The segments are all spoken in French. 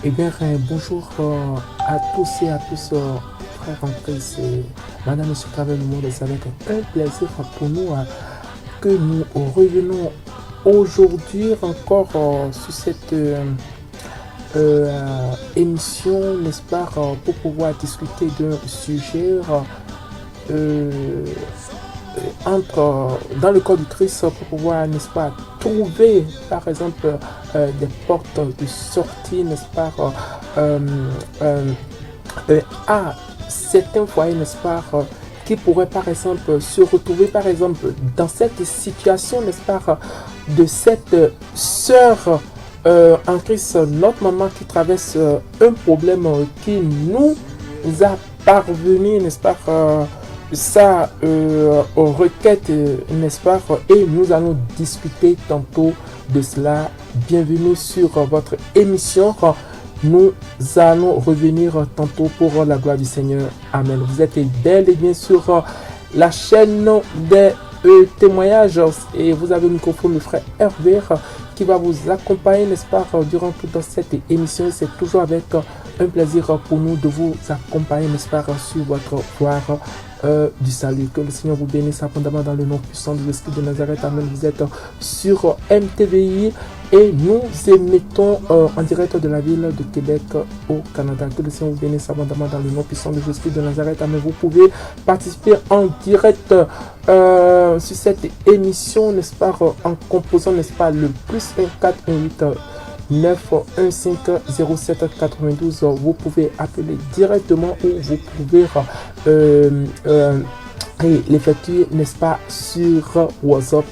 Eh bien, bonjour à tous et à tous, frères en Christ et madame, monsieur, travers le monde, c'est avec un plaisir pour nous que nous revenons aujourd'hui encore sur cette émission, n'est-ce pas, pour pouvoir discuter d'un sujet euh, dans le corps du Christ pour pouvoir, n'est-ce pas, trouver, par exemple, des portes de sortie, n'est-ce pas, euh, euh, à certains foyers, n'est-ce pas, qui pourraient, par exemple, se retrouver, par exemple, dans cette situation, n'est-ce pas, de cette sœur en Christ, notre maman qui traverse un problème qui nous a parvenu, n'est-ce pas, sa requête, n'est-ce pas, et nous allons discuter tantôt de cela. Bienvenue sur votre émission. Nous allons revenir tantôt pour la gloire du Seigneur. Amen. Vous êtes bel et bien sur la chaîne des témoignages et vous avez le microphone, le frère Hervé, qui va vous accompagner, n'est-ce pas, durant toute cette émission. C'est toujours avec un plaisir pour nous de vous accompagner, n'est-ce pas, sur votre gloire du salut. Que le Seigneur vous bénisse abondamment dans le nom puissant de l'Esprit de Nazareth. Amen. Vous êtes sur MTVI et nous émettons en direct de la ville de Québec au Canada. Que le Seigneur vous bénisse abondamment dans le nom puissant de l'Esprit de Nazareth. Amen. Vous pouvez participer en direct sur cette émission, n'est-ce pas, en composant, n'est-ce pas, le plus 1 4 1 8 9 1 5 0 7 92. Vous pouvez appeler directement ou vous pouvez l'effectuer, n'est-ce pas, sur WhatsApp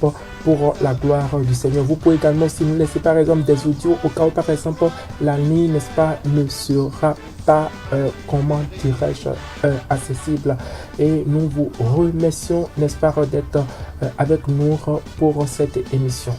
pour la gloire du Seigneur. Vous pouvez également aussi nous laisser par exemple des audios au cas où par exemple la ligne, n'est-ce pas, ne sera pas, comment dirais-je, accessible. Et nous vous remercions, n'est-ce pas, d'être avec nous pour cette émission.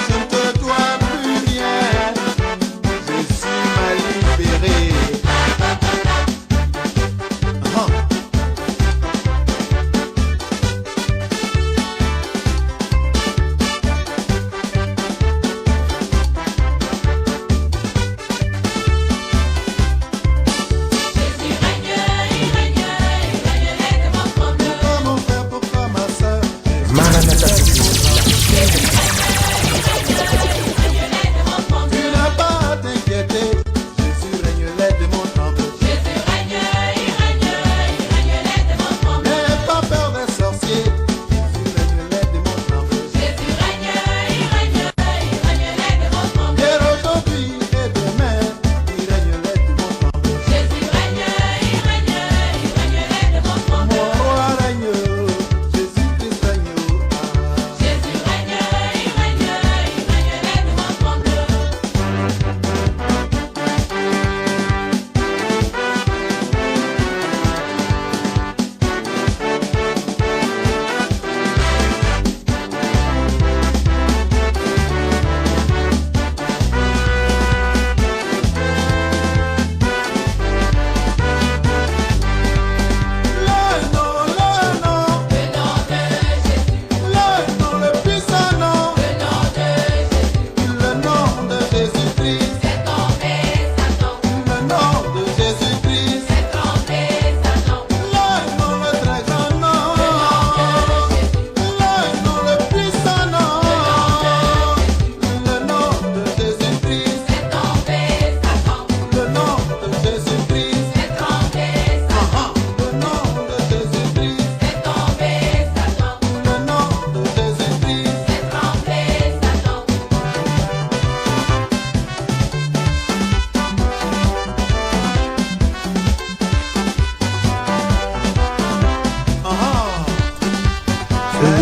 Je te dois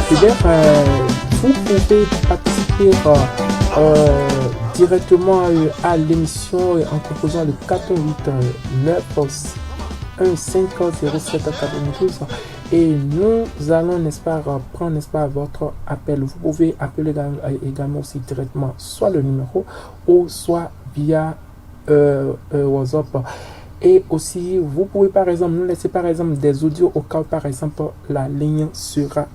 Eh bien, vous pouvez participer directement à l'émission en composant le 408 9 150792 et nous allons, n'est-ce pas, prendre, n'est-ce pas, votre appel. Vous pouvez appeler également aussi directement soit le numéro ou soit via WhatsApp. Et aussi, vous pouvez par exemple nous laisser par exemple des audios au cas où par exemple la ligne sera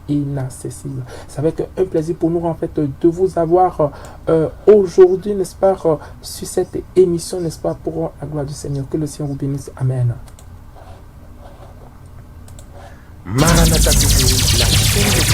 inaccessible. Ça va être un plaisir pour nous en fait de vous avoir aujourd'hui, n'est-ce pas, sur cette émission, n'est-ce pas, pour la gloire du Seigneur. Que le Seigneur vous bénisse. Amen. Maranatha TV, la chaîne de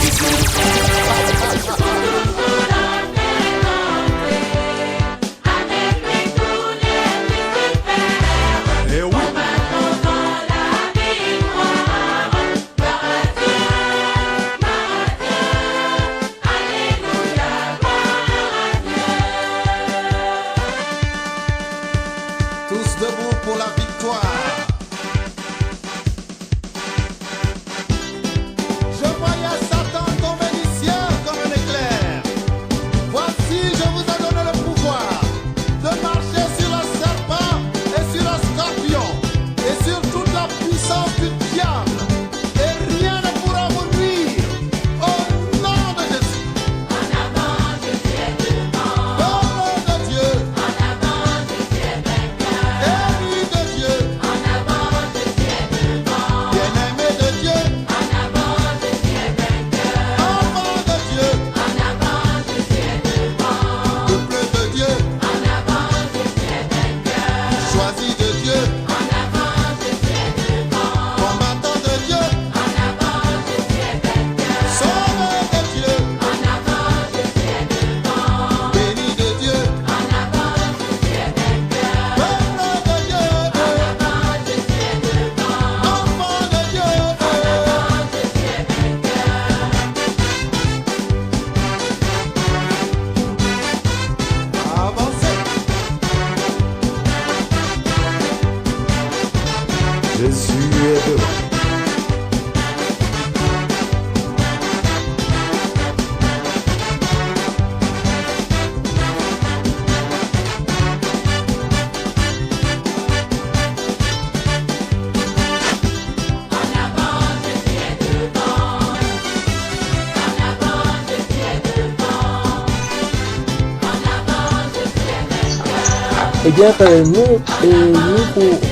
Eh bien, nous vous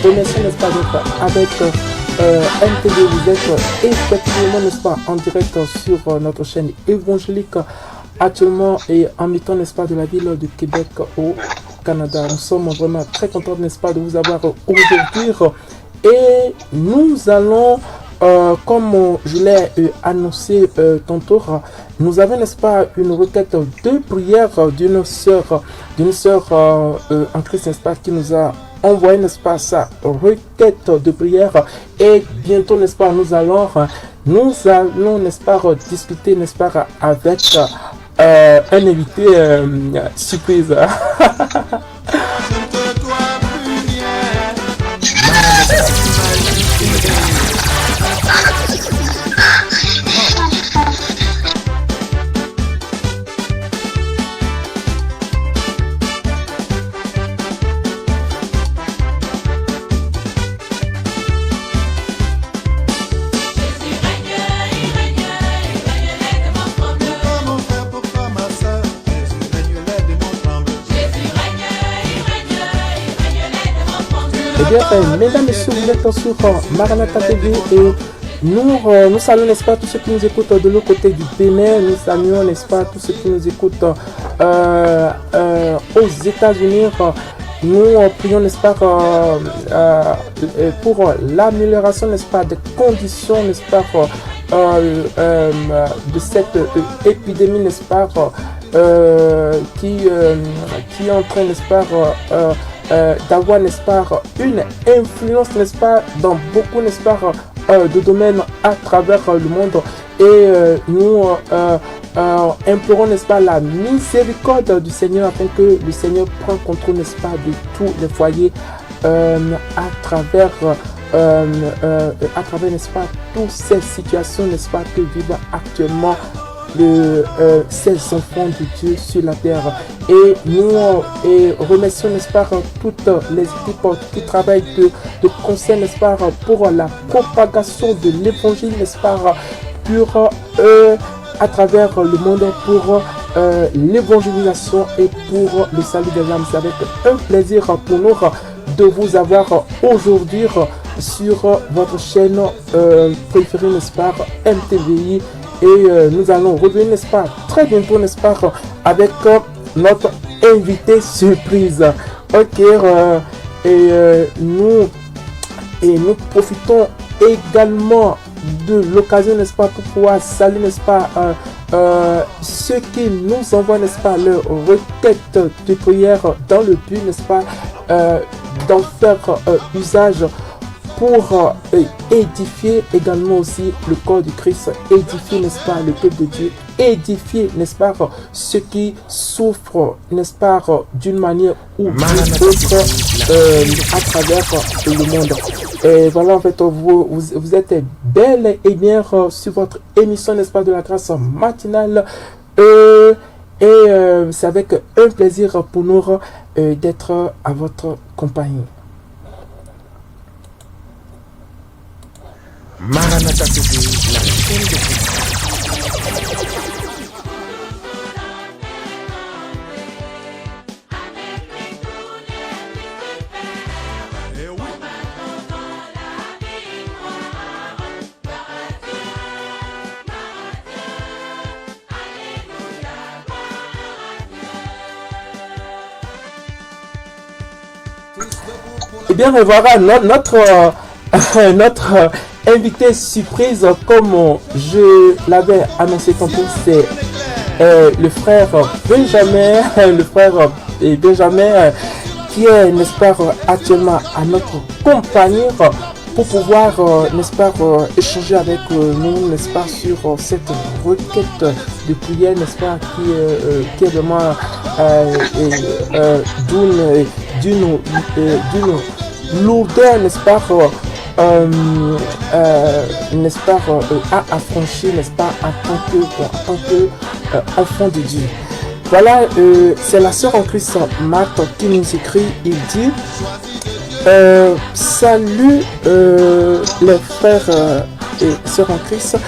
remercions, n'est-ce pas, d'être avec MTV. Vous êtes effectivement, n'est-ce pas, en direct sur notre chaîne évangélique actuellement et en mettant, n'est-ce pas, de la ville de Québec au Canada. Nous sommes vraiment très contents, n'est-ce pas, de vous avoir aujourd'hui et nous allons, comme je l'ai annoncé tantôt, nous avons, n'est-ce pas, une requête de prière d'une sœur en Christ, n'est-ce pas, qui nous a envoyé, n'est-ce pas, sa requête de prière. Et bientôt, n'est-ce pas, nous allons, n'est-ce pas, discuter, n'est-ce pas, avec un invité surprise. Mesdames et messieurs, vous êtes sur Maranatha TV et nous saluons, n'est-ce pas, tous ceux qui nous écoutent de l'autre côté du Bénin. Nous saluons, n'est-ce pas, tous ceux qui nous écoutent aux États-Unis. Nous prions, n'est-ce pas, pour l'amélioration, n'est-ce pas, des conditions, n'est-ce pas, de cette épidémie, n'est-ce pas, qui est en train, n'est-ce pas, d'avoir, n'est-ce pas, une influence, n'est-ce pas, dans beaucoup, n'est-ce pas, de domaines à travers le monde. Et nous implorons, n'est-ce pas, la miséricorde du Seigneur afin que le Seigneur prenne contrôle, n'est-ce pas, de tous les foyers à travers à travers, n'est-ce pas, toutes ces situations, n'est-ce pas, que vivent actuellement ces enfants de Dieu sur la terre. Et nous remercions, n'est-ce pas, toutes les équipes qui travaillent de concert, n'est-ce pas, pour la propagation de l'évangile, n'est-ce pas, pour à travers le monde, pour l'évangélisation et pour le salut des âmes. C'est avec un plaisir pour nous de vous avoir aujourd'hui sur votre chaîne préférée, n'est-ce pas, MTVI. Et nous allons revenir, n'est-ce pas, très bientôt, n'est-ce pas, avec notre invité surprise. Ok, nous profitons également de l'occasion, n'est-ce pas, pour pouvoir saluer, n'est-ce pas, ceux qui nous envoient, n'est-ce pas, leur requête de prière dans le but, n'est-ce pas, d'en faire usage pour édifier également aussi le corps du Christ, édifier, n'est-ce pas, le peuple de Dieu, édifier, n'est-ce pas, ceux qui souffrent, n'est-ce pas, d'une manière ou d'une autre à travers le monde. Et voilà, en fait, vous êtes bel et bien sur votre émission, n'est-ce pas, de la grâce matinale. C'est avec un plaisir pour nous d'être à votre compagnie. Maranatha TV, la chaîne de Christ. Eh bien, voilà notre invité surprise, comme je l'avais annoncé tantôt, c'est le frère Benjamin, qui est, n'est-ce pas, actuellement à notre compagnie pour pouvoir, n'est-ce pas, échanger avec nous, n'est-ce pas, sur cette requête de prière, n'est-ce pas, qui est vraiment d'une lourdeur, n'est-ce pas, n'est-ce pas, à affranchir, n'est-ce pas, en tant que enfant de Dieu. Voilà, c'est la sœur en Christ Marthe qui nous écrit. Il dit salut les frères et sœurs en Christ.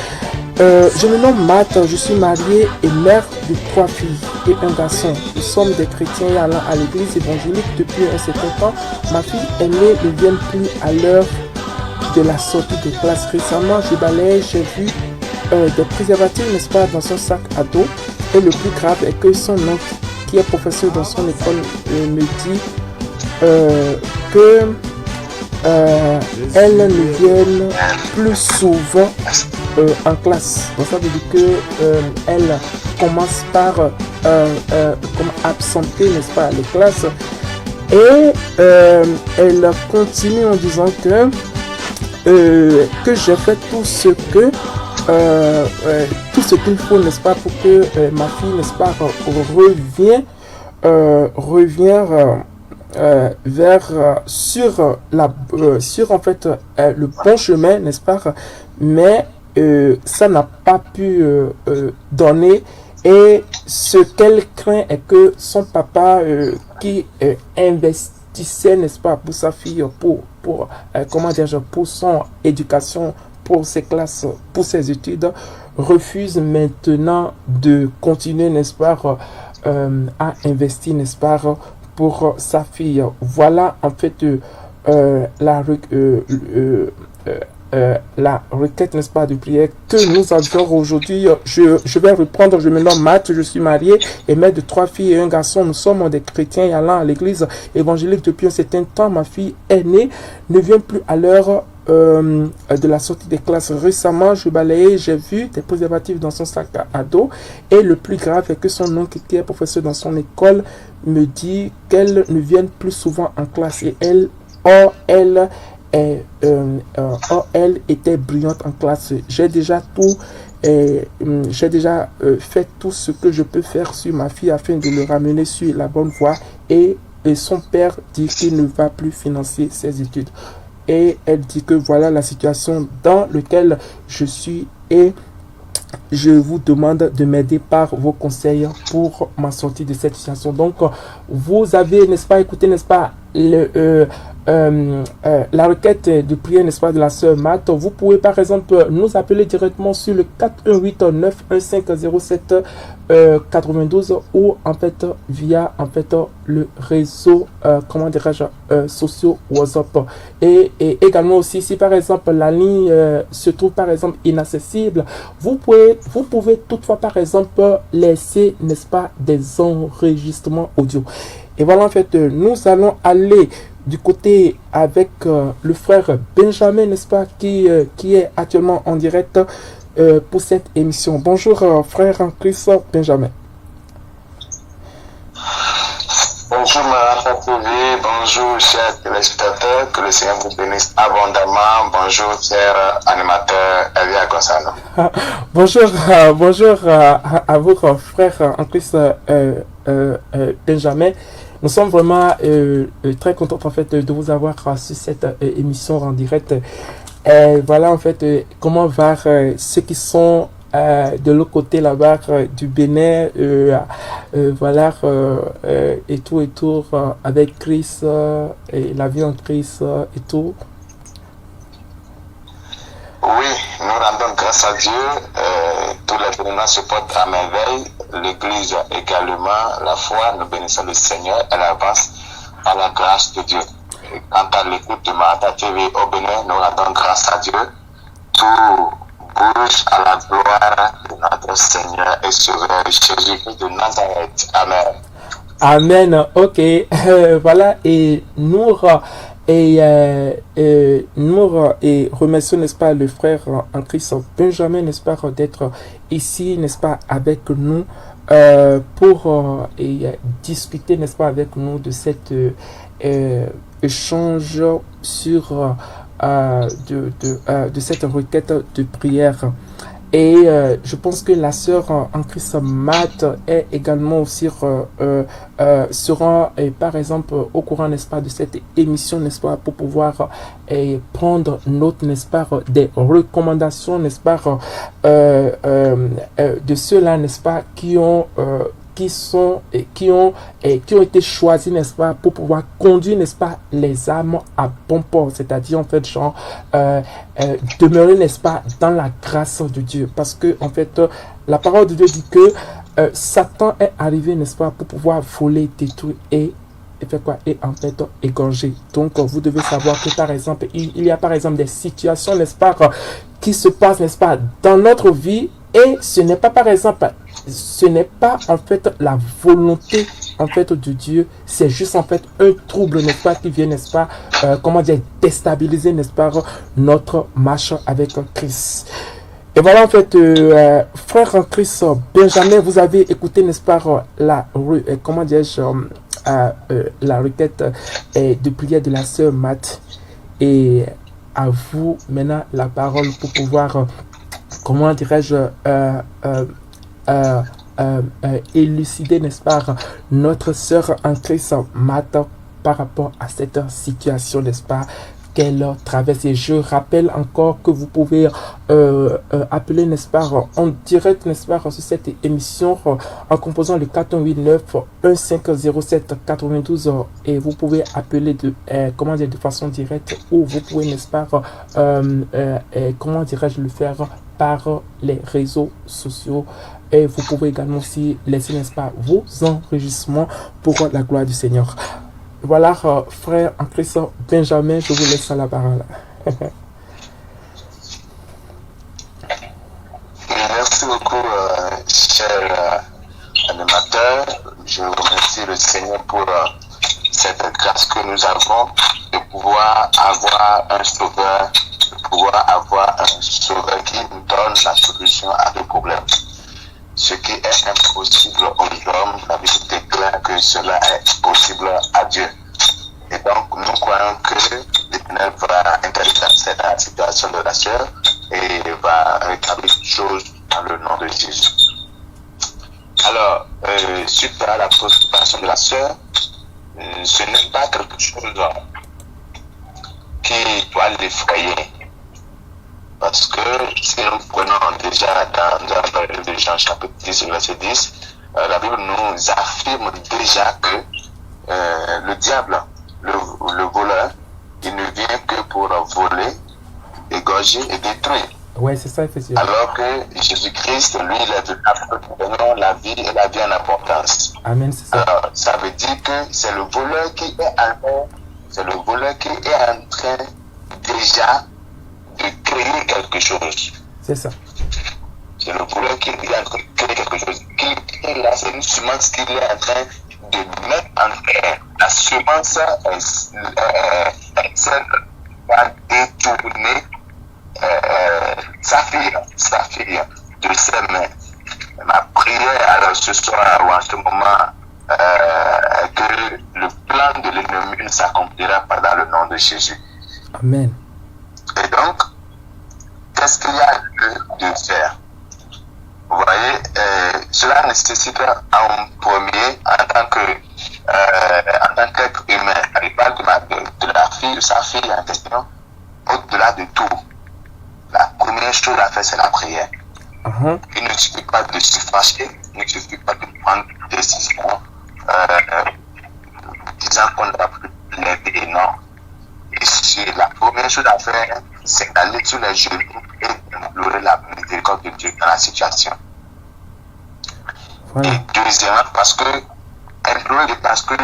Je me nomme Marthe, je suis mariée et mère de 3 filles et un garçon. Nous sommes des chrétiens allant à l'église évangélique depuis un certain temps. Ma fille aînée ne vient plus à l'heure de la sortie de classe. Récemment, je balayais, j'ai vu des préservatifs, n'est-ce pas, dans son sac à dos. Et le plus grave est que son oncle, qui est professeur dans son école, me dit que elles ne viennent plus souvent en classe. Donc ça veut dire que elle commence par absenter, n'est-ce pas, les classes. Et elle continue en disant que j'ai fait tout ce qu'il faut, n'est-ce pas, pour que ma fille, n'est-ce pas, revienne sur en fait le bon chemin, n'est-ce pas, mais ça n'a pas pu donner. Et ce qu'elle craint est que son papa qui investissait, n'est-ce pas, pour sa fille, pour son éducation, pour ses classes, pour ses études, refuse maintenant de continuer, n'est-ce pas, à investir, n'est-ce pas, pour sa fille. Voilà en fait la requête, n'est-ce pas, de prière que nous avions aujourd'hui. Je vais reprendre. Je me nomme Matt, je suis marié et mère de 3 filles et un garçon. Nous sommes des chrétiens allant à l'église évangélique depuis un certain temps. Ma fille aînée ne vient plus à l'heure de la sortie des classes. Récemment, je balayais, j'ai vu des préservatifs dans son sac à dos. Et le plus grave est que son oncle, qui est professeur dans son école, me dit qu'elle ne vient plus souvent en classe. Et elle était brillante en classe. J'ai déjà fait tout ce que je peux faire sur ma fille afin de le ramener sur la bonne voie. Et son père dit qu'il ne va plus financer ses études. et elle dit que voilà la situation dans laquelle je suis et je vous demande de m'aider par vos conseils pour ma sortie de cette situation. Donc, vous avez, n'est-ce pas, écouté, n'est-ce pas, la requête de prière, n'est-ce pas, de la sœur Matt. Vous pouvez, par exemple, nous appeler directement sur le 418-915-07 92 ou, en fait, via, en fait, le réseau, comment dirais-je, sociaux WhatsApp. Et également aussi, si par exemple, la ligne se trouve, par exemple, inaccessible, vous pouvez toutefois, par exemple, laisser, n'est-ce pas, des enregistrements audio. Et voilà, en fait, nous allons aller du côté avec le frère Benjamin, n'est-ce pas, qui est actuellement en direct pour cette émission. Bonjour, frère Chris Benjamin. Bonjour Marata TV, bonjour chers téléspectateurs, que le Seigneur vous bénisse abondamment. Bonjour cher animateur Elia Gonzalo. Bonjour à vous frère en Christ Benjamin. Nous sommes vraiment très contents en fait de vous avoir sur cette émission en direct. Voilà en fait comment va ceux qui sont de l'autre côté là-bas du Bénin, voilà, et tout, avec Chris, et la vie en Christ et tout. Oui, nous rendons grâce à Dieu. Tous les événements se portent à merveille. L'Église également, la foi, nous bénissons le Seigneur, elle avance par la grâce de Dieu. Et quant à l'écoute de Marata TV au Bénin, nous rendons grâce à Dieu. Tout bouge à la gloire de notre Seigneur et Sauveur Jésus-Christ de Nazareth. Amen. Amen. Ok. Voilà. Et nous remercions, n'est-ce pas, le frère en Christ Benjamin, n'est-ce pas, d'être ici, n'est-ce pas, avec nous pour discuter, n'est-ce pas, avec nous de cet échange sur de cette requête de prière. Et je pense que la sœur en Christ Matt est également aussi sera par exemple au courant, n'est-ce pas, de cette émission, n'est-ce pas, pour pouvoir prendre note, n'est-ce pas, des recommandations, n'est-ce pas, de ceux-là, n'est-ce pas, qui ont été choisis, n'est-ce pas, pour pouvoir conduire, n'est-ce pas, les âmes à bon port, c'est-à-dire en fait genre demeurer, n'est-ce pas, dans la grâce de Dieu, parce que en fait la parole de Dieu dit que Satan est arrivé, n'est-ce pas, pour pouvoir voler, détruire et faire quoi, et en fait égorger. Donc vous devez savoir que par exemple il y a par exemple des situations, n'est-ce pas, qui se passent, n'est-ce pas, dans notre vie, et ce n'est pas par exemple, ce n'est pas en fait la volonté en fait de Dieu, c'est juste en fait un trouble, n'est-ce pas, qui vient, n'est-ce pas, comment dire, déstabiliser, n'est-ce pas, notre marche avec Christ. Et voilà en fait, frère en Christ Benjamin, vous avez écouté, n'est-ce pas, comment dirais-je, la requête de prière de la sœur Matt, et à vous maintenant la parole pour pouvoir comment dirais-je élucider, n'est-ce pas, notre sœur en Christ Matt par rapport à cette situation, n'est-ce pas, qu'elle traverse. Et je rappelle encore que vous pouvez appeler, n'est-ce pas, en direct, n'est-ce pas, sur cette émission en composant le 418-915-07 92, et vous pouvez appeler de comment dire, de façon directe, ou vous pouvez, n'est-ce pas, comment dirais-je, le faire par les réseaux sociaux. Et vous pouvez également aussi laisser, n'est-ce pas, vos enregistrements pour la gloire du Seigneur. Voilà, frère en Christ Benjamin, je vous laisse la parole. Merci beaucoup, cher animateur. Je remercie le Seigneur pour cette grâce que nous avons de pouvoir avoir un sauveur, qui nous donne la solution à nos problèmes. Ce qui est impossible aux hommes, la Bible déclare que cela est possible à Dieu. Et donc, nous croyons que l'Éternel va intervenir dans la situation de la sœur et va rétablir toutes choses dans le nom de Jésus. Alors, suite à la préoccupation de la sœur, ce n'est pas quelque chose qui doit l'effrayer. Parce que si nous prenons déjà dans la Bible de Jean chapitre 10, verset 10, la Bible nous affirme déjà que le diable, le voleur, il ne vient que pour voler, égorger et détruire. Oui, c'est ça, effectivement. Alors que Jésus-Christ, lui, il est venu pour la vie et la vie en abondance. Amen, c'est ça. Alors, ça veut dire que c'est le voleur qui est en train déjà de créer quelque chose. C'est ça. C'est le voleur qui est en train de créer quelque chose. Là, c'est une semence qu'il est en train de mettre en terre. La semence va détourner sa fille de ses mains. Ma prière alors ce soir ou en ce moment que le plan de l'ennemi ne s'accomplira pas dans le nom de Jésus. Amen. Et donc, qu'est-ce qu'il y a de faire? Vous voyez, cela nécessite en premier, en tant qu'être humain, il parle de la fille, de sa fille en question, au-delà de tout. La première chose à faire, c'est la prière. Il ne suffit pas de se fâcher, il ne suffit pas de prendre une décision disant qu'on ne va plus l'aider, non. Et la première chose à faire, c'est d'aller sur les genoux et d'implorer la miséricorde de Dieu dans la situation. Voilà. Et deuxièmement, parce que il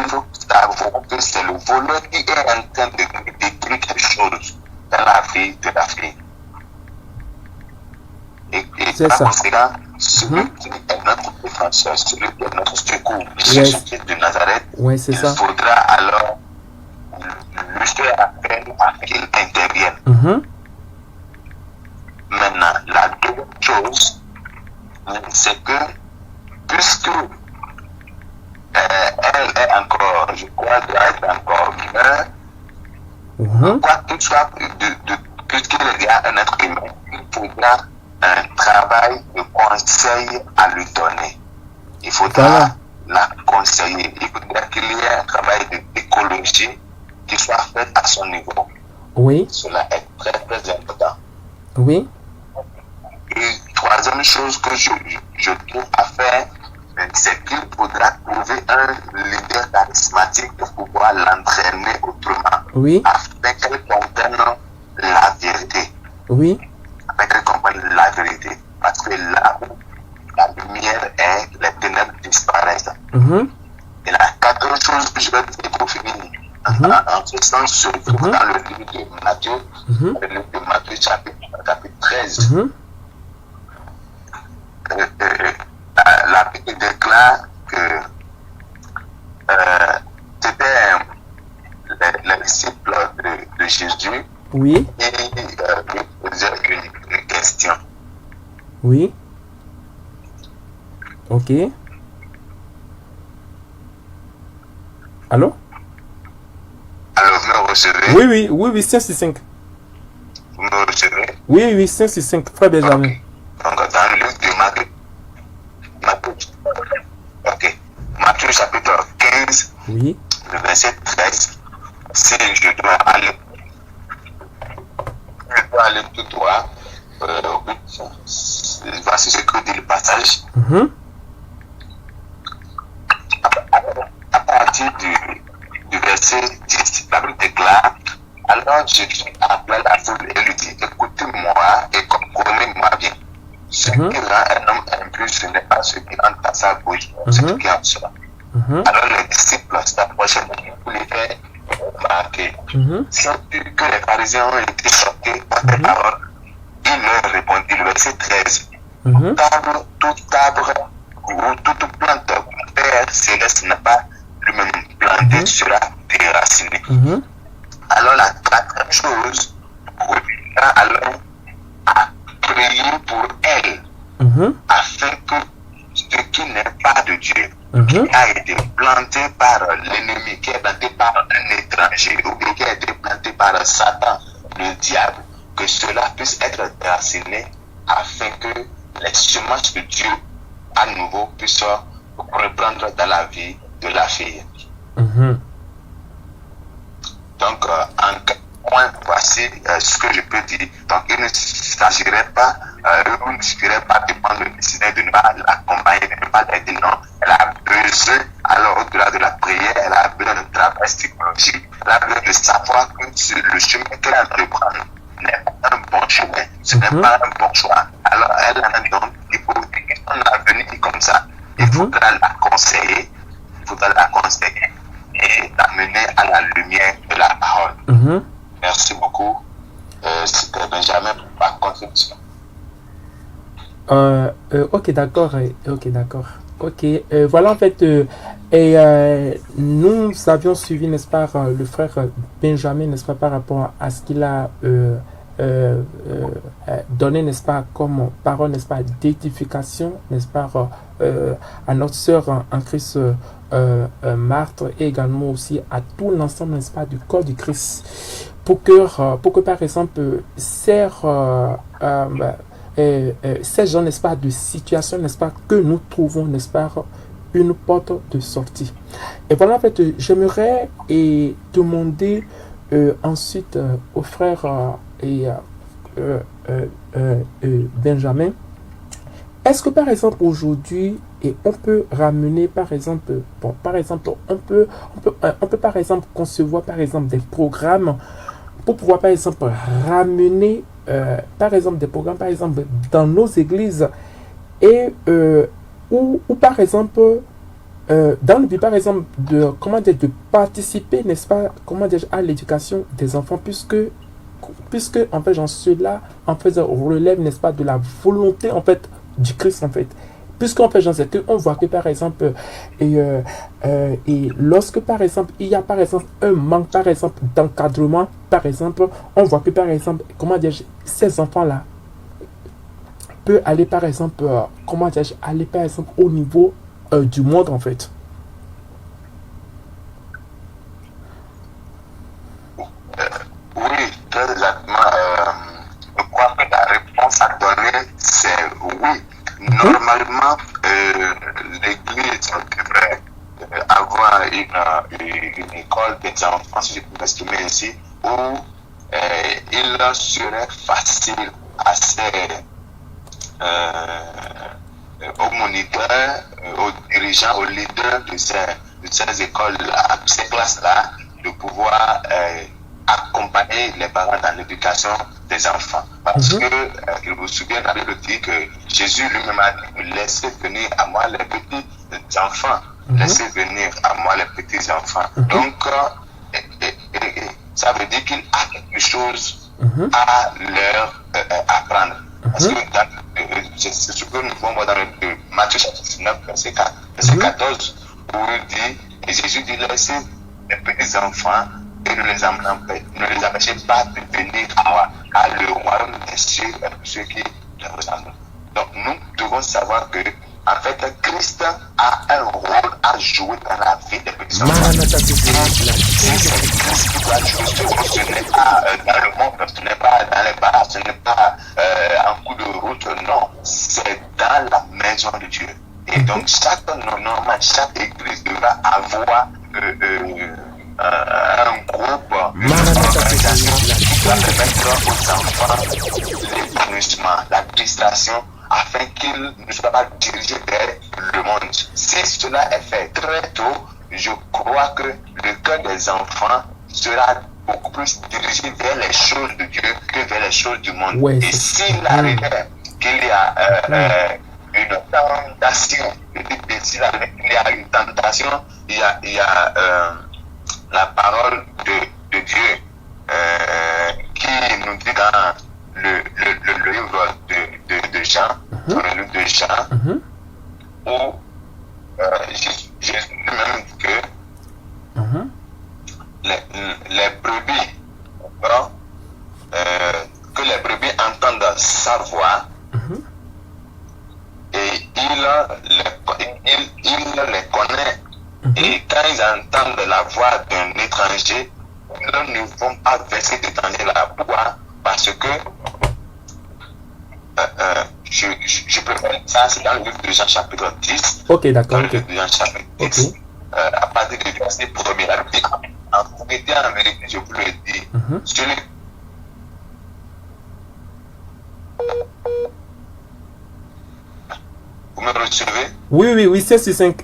faut savoir que c'est le voleur qui est en train de détruire quelque chose dans la vie de la fille. Et par conséquent, celui qui est notre défenseur, celui qui est notre secours, Jésus-Christ de Nazareth, il faudra alors lui faire appel à qu'il intervienne. Maintenant, la deuxième chose, c'est que puisque elle est encore, je crois, doit être encore mineure, quoi qu'il soit, puisqu'il y a un être humain, il faudra un travail de conseil à lui donner. Il faudra la conseiller. Il faudra qu'il y ait un travail d'écologie qui soit fait à son niveau. Oui. Cela est très très important. Oui. Et troisième chose que je trouve à faire, c'est qu'il faudra trouver un leader charismatique pour pouvoir l'entraîner autrement. Oui. Afin qu'elle comprenne la vérité. Oui. Afin qu'elle comprenne la vérité. Parce que là où la lumière est, les ténèbres disparaissent. Et la quatrième chose que je vais dire pour finir, en ce sens, se trouve dans le livre de Matthieu, le livre de Matthieu chapitre 13. La Bible déclare que c'était les disciples de Jésus qui lui posaient une question. Oui. Ok. Allô? Alors, vous me recevez? Oui, 565. Vous me recevez? Oui, 565, frère Benjamin. Donc, dans le livre de Matthieu chapitre 15, oui. Le verset 13, si je dois aller tout droit au but, voici ce que dit le passage. À partir du verset 10, la Bible déclare: alors Jésus appela la foule et lui dit, écoutez-moi et comprenez-moi bien. Ce qui rend un homme impur, ce n'est pas ce qui entre dans sa bouche, ce qui en sort. Alors les disciples s'approchaient pour les faire remarquer. Sais-tu que les pharisiens ont été choqués par tes paroles? Il leur répondit, le verset 13, tout arbre ou toute plante Père céleste n'a pas lui-même planté sera déraciné. Alors la quatrième chose, reviendra alors à prier pour elle, afin que ce qui n'est pas de Dieu, qui a été planté par l'ennemi, qui est planté par un étranger, ou bien qui a été planté par Satan, le diable, que cela puisse être déraciné, afin que les semences de Dieu à nouveau puissent reprendre dans la vie de la fille. Donc, en point, voici voici ce que je peux dire. Donc, il ne s'agirait pas, il ne suffirait pas de prendre le décision de ne pas l'accompagner, de ne pas l'aider. Non, elle a besoin, alors au-delà de la prière, elle a besoin de travail psychologique, elle a besoin de savoir que le chemin qu'elle entreprend n'est pas un bon chemin, ce n'est pas un bon choix. Alors, elle a donc, il faut son avenir comme ça. Il faudra la conseiller, et l'amener à la lumière de la parole. Merci beaucoup. C'était Benjamin pour ma contribution. Ok, d'accord. Ok, voilà en fait, nous avions suivi, n'est-ce pas, le frère Benjamin, n'est-ce pas, par rapport à ce qu'il a donné, n'est-ce pas, comme parole, n'est-ce pas, d'édification, n'est-ce pas, à notre sœur en Christ, Marthe, et également aussi à tout l'ensemble, n'est-ce pas, du corps du Christ, pour que par exemple, ces gens, n'est-ce pas, de situation, n'est-ce pas, que nous trouvons, n'est-ce pas, une porte de sortie. Et voilà, en fait, j'aimerais demander ensuite au frère Benjamin, est-ce que par exemple aujourd'hui, et on peut ramener par exemple, on peut par exemple concevoir par exemple des programmes pour pouvoir par exemple ramener par exemple des programmes par exemple dans nos églises et ou par exemple dans le but par exemple de de participer, n'est-ce pas, à l'éducation des enfants, puisque en fait cela en fait relève, n'est-ce pas, de la volonté en fait du Christ en fait. Puisqu'en fait, on voit que par exemple, et lorsque par exemple, il y a par exemple un manque par exemple d'encadrement, par exemple, on voit que par exemple, ces enfants-là peuvent aller par exemple, aller par exemple au niveau du monde en fait. Oui, très exactement. Je crois que la réponse à donner, c'est oui. Normalement, l'église devrait avoir une école des enfants, si je peux m'exprimer ainsi, où il serait facile à aux moniteurs, aux dirigeants, aux leaders de ces écoles-là, de ces classes-là, de pouvoir accompagner les parents dans l'éducation des enfants. Parce que, il vous souvient, la Bible dit que Jésus lui-même a dit, laissez venir à moi les petits enfants. Laissez venir à moi les petits enfants. Donc, ça veut dire qu'il a quelque chose à leur apprendre. Parce que c'est ce que nous pouvons voir dans le Matthieu chapitre 19, verset 14, où il dit, et Jésus dit, laissez les petits enfants et ne les empêchez pas de venir à moi, car le royaume des cieux est pour ceux qui le ressemblent. Donc nous devons savoir que en fait, Christ a un rôle à jouer dans la vie des petits enfants. Ce n'est pas dans le monde, ce n'est pas dans les bars, ce n'est pas en coup de route, non, c'est dans la maison de Dieu. Et donc chaque église devra avoir un groupe, une organisation qui va permettre aux enfants l'épanouissement, l'administration, afin qu'ils ne soient pas dirigés vers le monde. Si cela est fait très tôt, je crois que le cœur des enfants sera beaucoup plus dirigé vers les choses de Dieu que vers les choses du monde. Ouais, et s'il arrivait qu'il y a une tentation, s'il arrivait qu'il y a une tentation, il y a la parole de Dieu qui nous dit dans le livre de Jean, dans le livre de Jean, où Jésus lui-même dit que les brebis, que les brebis entendent sa voix, et il les connaît. Et quand ils entendent la voix d'un étranger, ils ne vont pas verser d'étranger la voix, parce que je préfère ça, c'est dans le livre de Jean chapitre 10. Ok, d'accord. Dans le livre de Jean chapitre 10, à partir du verset 1er, la Bible dit, en vérité, je vous le dis, celui me recevez? Oui, oui, oui, 16 sur 5.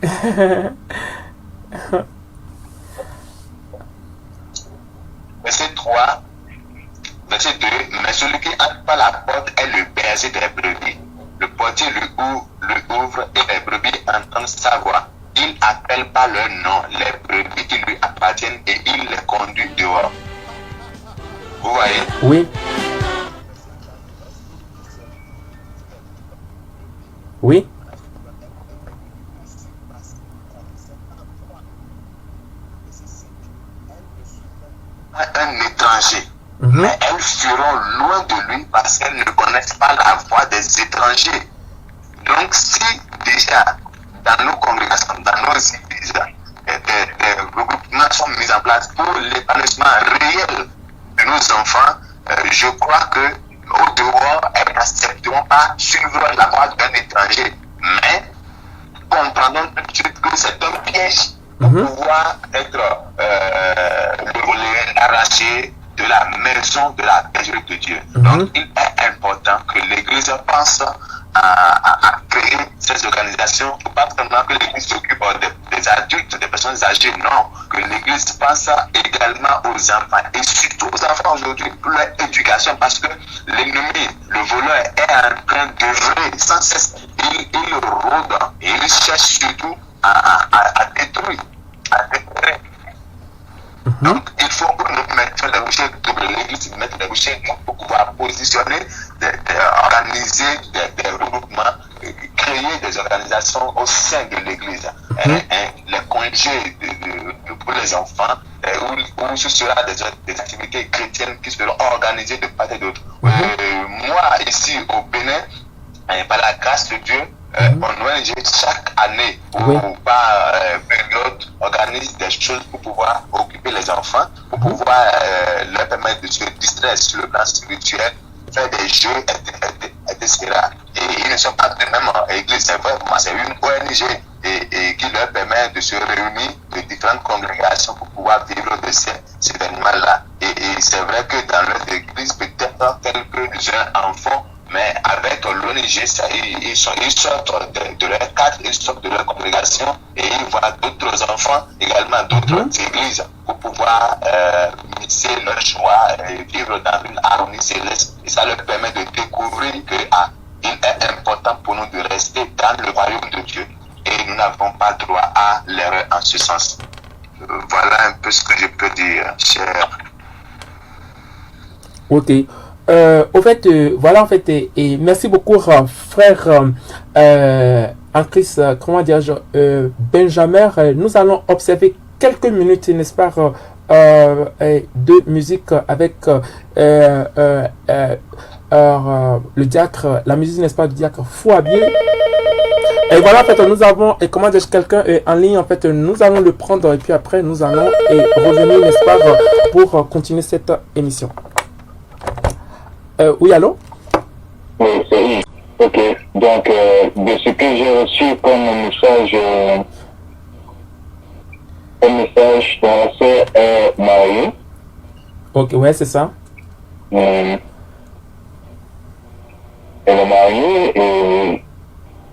Verset 3, verset 2. Mais celui qui entre par la porte est le berger des brebis. Le portier le ouvre et les brebis entendent sa voix. Il appelle par leur nom les brebis qui lui appartiennent et il les conduit dehors. Vous voyez? Oui. Oui. Un étranger. Mhm. Mais elles fuiront loin de lui parce qu'elles ne connaissent pas la voix des étrangers. Donc si déjà dans nos congrégations, dans nos églises, des regroupements sont mis en place pour l'épanouissement réel de nos enfants, je crois que au dehors, elles n'accepteront pas suivre la voie d'un étranger. Mais comprenons tout de suite que c'est un piège pour pouvoir être arraché de la maison de la bergerie de Dieu. Donc il est important que l'Église pense à créer ces organisations, pas seulement que l'Église s'occupe des adultes, des personnes âgées, non, que l'Église pense également aux enfants et surtout aux enfants aujourd'hui pour leur éducation parce que l'ennemi, le voleur est en train d'œuvrer sans cesse, il rôde et il cherche surtout à détruire. Donc, il faut que nous mettions les bouchées doubles, l'Église mette les bouchées pour pouvoir positionner, organiser des regroupements, créer des organisations au sein de l'Église. Les congés pour les enfants, où ce sera des activités chrétiennes qui seront organisées de part et d'autre. Moi, ici au Bénin, par la grâce de Dieu, mon ONG chaque année ou par période organise des choses pour pouvoir occuper les enfants, pour pouvoir leur permettre de se distraire sur le plan spirituel, faire des jeux, etc. Et ils ne sont pas de même église, c'est vrai, c'est une ONG et qui leur permet de se réunir de différentes congrégations pour pouvoir vivre de ces événements-là. Et c'est vrai que dans leur église, peut-être quelques-uns en font, mais avec l'ONG, ils sortent de leur cadre, ils sortent de leur congrégation et ils voient d'autres enfants, également d'autres églises, pour pouvoir mixer leur choix et vivre dans une harmonie céleste. Et ça leur permet de découvrir qu'il est important pour nous de rester dans le royaume de Dieu et nous n'avons pas droit à l'erreur en ce sens. Voilà un peu ce que je peux dire, cher. Ok. Au fait, voilà, en fait, et merci beaucoup, frère en Christ, comment dire-je, Benjamin. Nous allons observer quelques minutes, n'est-ce pas, de musique avec le diacre, la musique, n'est-ce pas, du diacre Fouabier. Et voilà, en fait, nous avons, et comment dire, quelqu'un en ligne, en fait, nous allons le prendre et puis après, nous allons revenir, n'est-ce pas, pour continuer cette émission. Oui, allô? Oui, c'est ok. Donc, de ce que j'ai reçu comme message dans la sœur est mariée. Ok, ouais, c'est ça. Elle est mariée et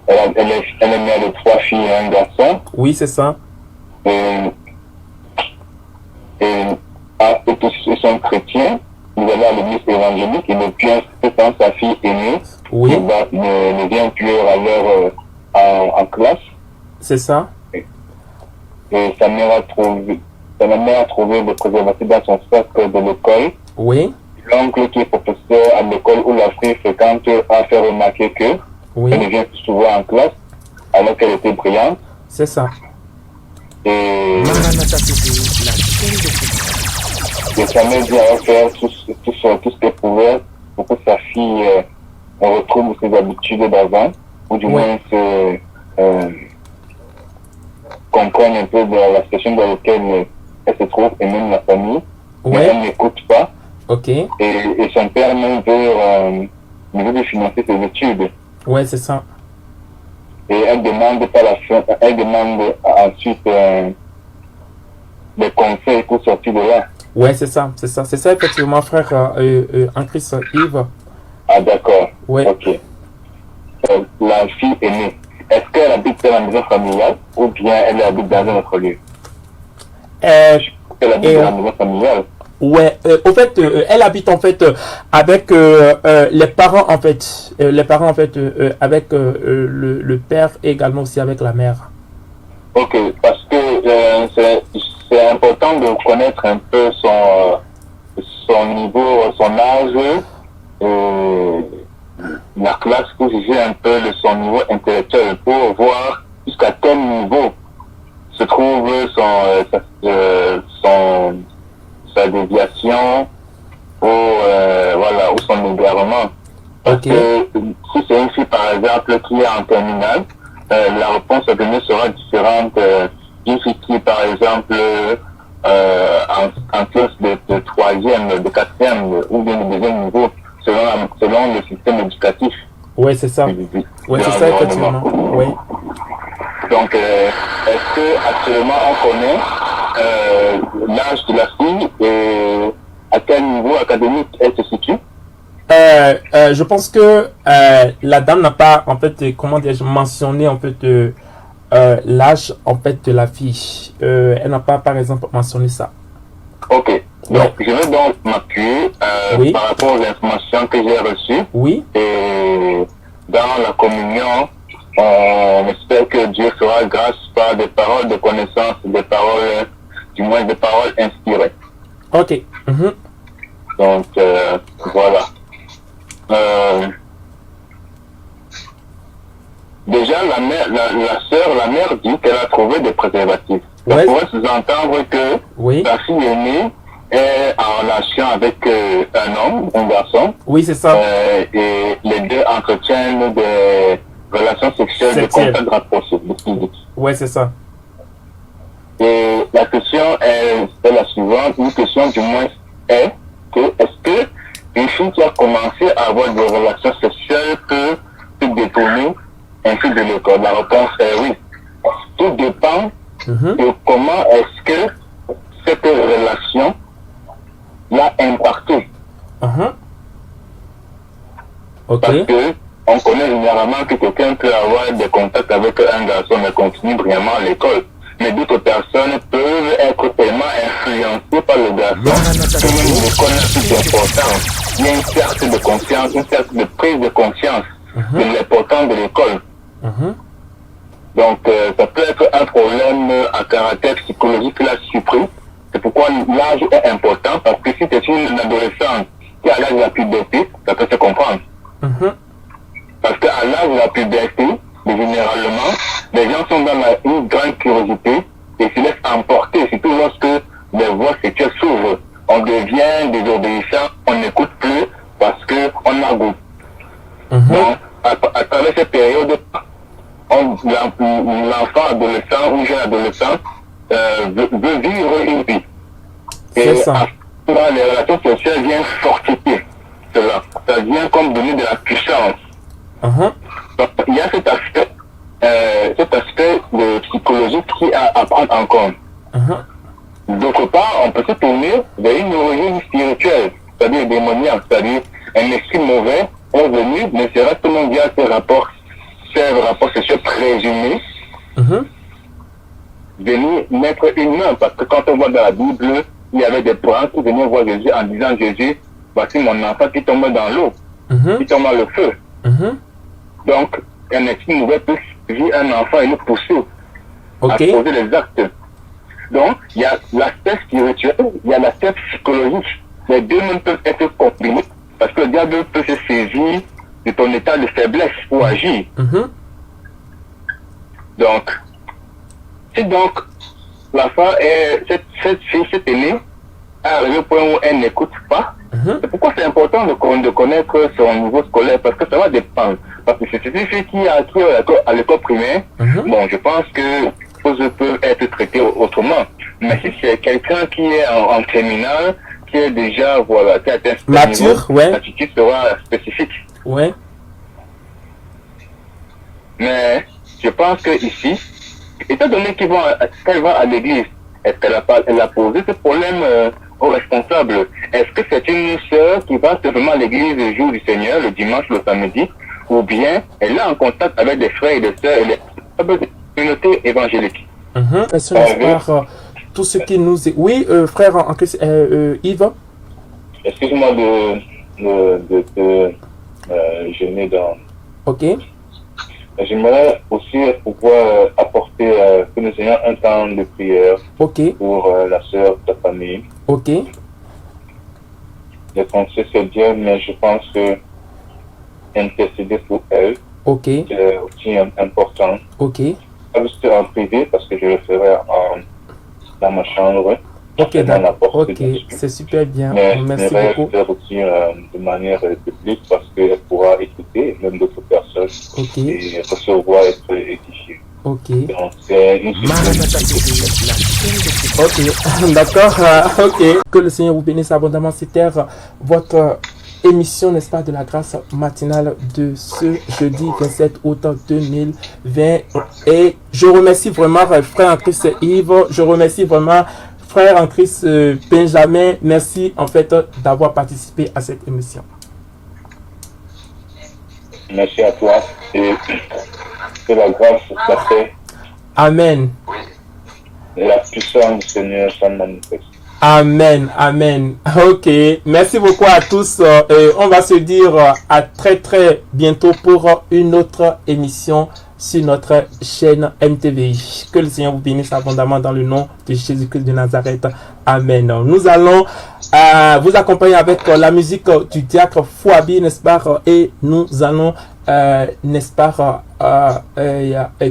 elle est mère de 3 filles et un garçon. Oui, c'est ça. Et tous ils sont chrétiens. Nous allons à l'église évangélique et depuis quand sa fille aînée ne vient plus à l'heure en classe. C'est ça. Et sa mère a trouvé des préservatifs dans son sac de l'école. Oui. L'oncle qui est professeur à l'école où la fille fréquente a fait remarquer que elle ne vient plus souvent en classe alors qu'elle était brillante. C'est ça. Et Maranatha TV, la chaîne de Christ. Et sa mère dit à faire tout ce qu'elle pouvait pour que sa fille retrouve ses habitudes d'avant, ou du moins comprenne un peu de la situation dans laquelle elle se trouve et même la famille. Mais elle n'écoute pas. Ok. Et son père même veut lui financer ses études. Ouais, c'est ça. Et elle demande ensuite des conseils pour sortir de là. Ouais, c'est ça, effectivement, frère en Christ Yves. Ah, d'accord. Ouais. Ok. La fille aînée, est-ce qu'elle habite dans la maison familiale ou bien elle habite dans un autre lieu? Elle habite dans la maison familiale. Ouais, au fait, elle habite en fait avec les parents en fait, avec le père et également aussi avec la mère. Ok, parce que c'est important de connaître un peu son niveau, son âge, la classe pour juger un peu de son niveau intellectuel, pour voir jusqu'à quel niveau se trouve sa déviation ou voilà, ou son égarement. Parce que si c'est une fille par exemple qui est en terminale, la réponse à donner sera différente d'une fille qui par exemple en classe de troisième, de quatrième ou bien de deuxième niveau, selon le système éducatif. Oui, c'est ça. Oui, c'est ça, effectivement. Oui. Donc, est-ce que actuellement on connaît l'âge de la fille et à quel niveau académique elle se situe? Je pense que la dame n'a pas, en fait, comment dire, mentionné en fait l'âge en fait de la fille. Elle n'a pas, par exemple, mentionné ça. Ok. Donc, je vais donc m'appuyer par rapport aux informations que j'ai reçues. Oui. Et dans la communion, on espère que Dieu fera grâce par des paroles de connaissance, des paroles, du moins des paroles inspirées. Ok. Donc, voilà. Déjà, la mère dit qu'elle a trouvé des préservatifs. Ça pourrait sous-entendre que sa fille aînée est en relation avec un homme, un garçon. Oui, c'est ça. Et les deux entretiennent des relations sexuelles de contact rapproché, de physique. Oui, c'est ça. Et la question est la suivante, une question du moins est que est-ce que une fille qui a commencé à avoir des relations sexuelles peut se détourner ainsi de l'école? La réponse est oui. Tout dépend de comment est-ce que cette relation l'a impacté. Parce que on connaît généralement que quelqu'un peut avoir des contacts avec un garçon mais continue brillamment à l'école. Mais d'autres personnes peuvent être tellement influencées par le garçon que même l'école n'a plus d'importance. Il y a une perte de confiance, une perte de prise de conscience de l'importance de l'école. Donc, ça peut être un problème à caractère psychologique là surpris. C'est pourquoi l'âge est important, parce que si c'est une adolescente qui a l'âge de la puberté, ça peut se comprendre. Parce qu'à l'âge de la puberté, généralement, les gens sont dans une grande curiosité et se laissent emporter, surtout lorsque les voies sexuelles s'ouvrent. On devient désobéissant, on n'écoute plus parce qu'on a goût. Donc, à travers cette période, l'enfant adolescent ou jeune adolescent veut vivre une vie. Et ça. Les relations sexuelles viennent fortifier cela. Ça vient comme donner de la puissance. Donc, il y a cet aspect psychologique qui est à prendre en compte. D'autre part, on peut se tourner vers une origine spirituelle, c'est-à-dire démoniaque, c'est-à-dire un esprit mauvais est venu, ne serait tout le monde via ces rapports sexuels présumés, venir mettre une main, parce que quand on voit dans la Bible, il y avait des parents qui venaient voir Jésus en disant: Jésus, voici mon enfant qui tombe dans l'eau, qui tombe dans le feu. Donc, un esprit mauvais peut suivre un enfant et le pousser à poser les actes. Donc, il y a l'aspect spirituel, il y a l'aspect psychologique. Les deux même peuvent être combinés, parce que le diable peut se saisir de ton état de faiblesse pour agir. Donc, si donc la femme est, cette fille, cette aînée, à arriver au point où elle n'écoute pas, c'est pourquoi c'est important de connaître son niveau scolaire, parce que ça va dépendre. Parce que c'est une fille qui est à l'école primaire, bon, je pense que les choses peuvent être traitées autrement. Mais si c'est quelqu'un qui est en terminale, qui est déjà, voilà, qui a atteint ce mature, niveau, l'attitude sera spécifique. Mais je pense que ici, étant donné qu'elle va à l'église, est-ce qu'elle a posé ce problème aux responsables? Est-ce que c'est une sœur qui va seulement à l'église le jour du Seigneur, le dimanche, le samedi? ou bien elle est en contact avec des frères et des sœurs et des communautés évangéliques. Merci, n'est-ce pas, tout ce qui nous est... Oui, frère en Christ, Yves. Excuse-moi de te gêner dans... Ok. J'aimerais aussi pouvoir apporter que nous ayons un temps de prière pour la sœur de ta famille. Ok. Les conseils, c'est bien, mais je pense que intercéder pour elle, c'est aussi important. Ok. Pas juste en privé, parce que je le ferai dans ma chambre. Ok, d'accord. Ok, c'est super bien. Mais merci beaucoup. Faire aussi de manière publique parce qu'elle pourra écouter, même d'autres personnes, et recevoir, être édifiée. Ok. Donc, ok, d'accord. Ok. Que le Seigneur vous bénisse abondamment. C'était votre émission, n'est-ce pas, de la grâce matinale de ce jeudi 27 août 2020. Et je remercie vraiment frère en Christ Yves. Je remercie vraiment frère en Christ Benjamin. Merci en fait d'avoir participé à cette émission. Merci à toi et que la grâce soit faite. Amen. Et la puissance du Seigneur s'en manifeste. Amen, amen. Ok, merci beaucoup à tous. On va se dire à très bientôt pour une autre émission sur notre chaîne MTVI. Que le Seigneur vous bénisse abondamment dans le nom de Jésus-Christ de Nazareth. Amen. Nous allons vous accompagner avec la musique du diacre Fouabi, n'est-ce pas? Et nous allons, n'est-ce pas,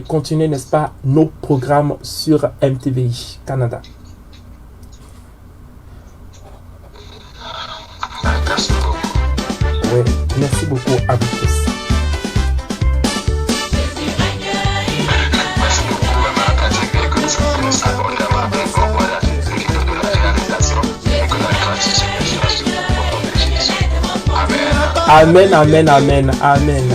continuer, n'est-ce pas, nos programmes sur MTVI Canada. Merci beaucoup. Oui, merci beaucoup à vous tous. Merci beaucoup, vraiment, à Dieu que nous bénisse abondamment avec voilà, l'équipe de la réalisation et que la grâce du Seigneur soit sur vous au nom de Jésus. Amen. Amen, amen, amen, amen.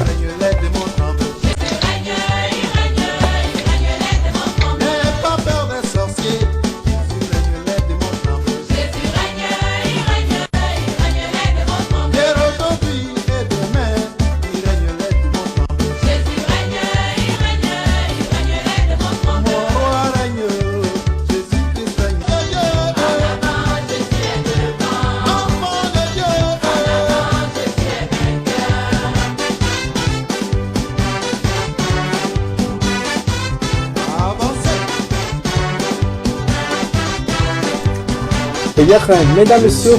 Eh bien, mesdames, messieurs,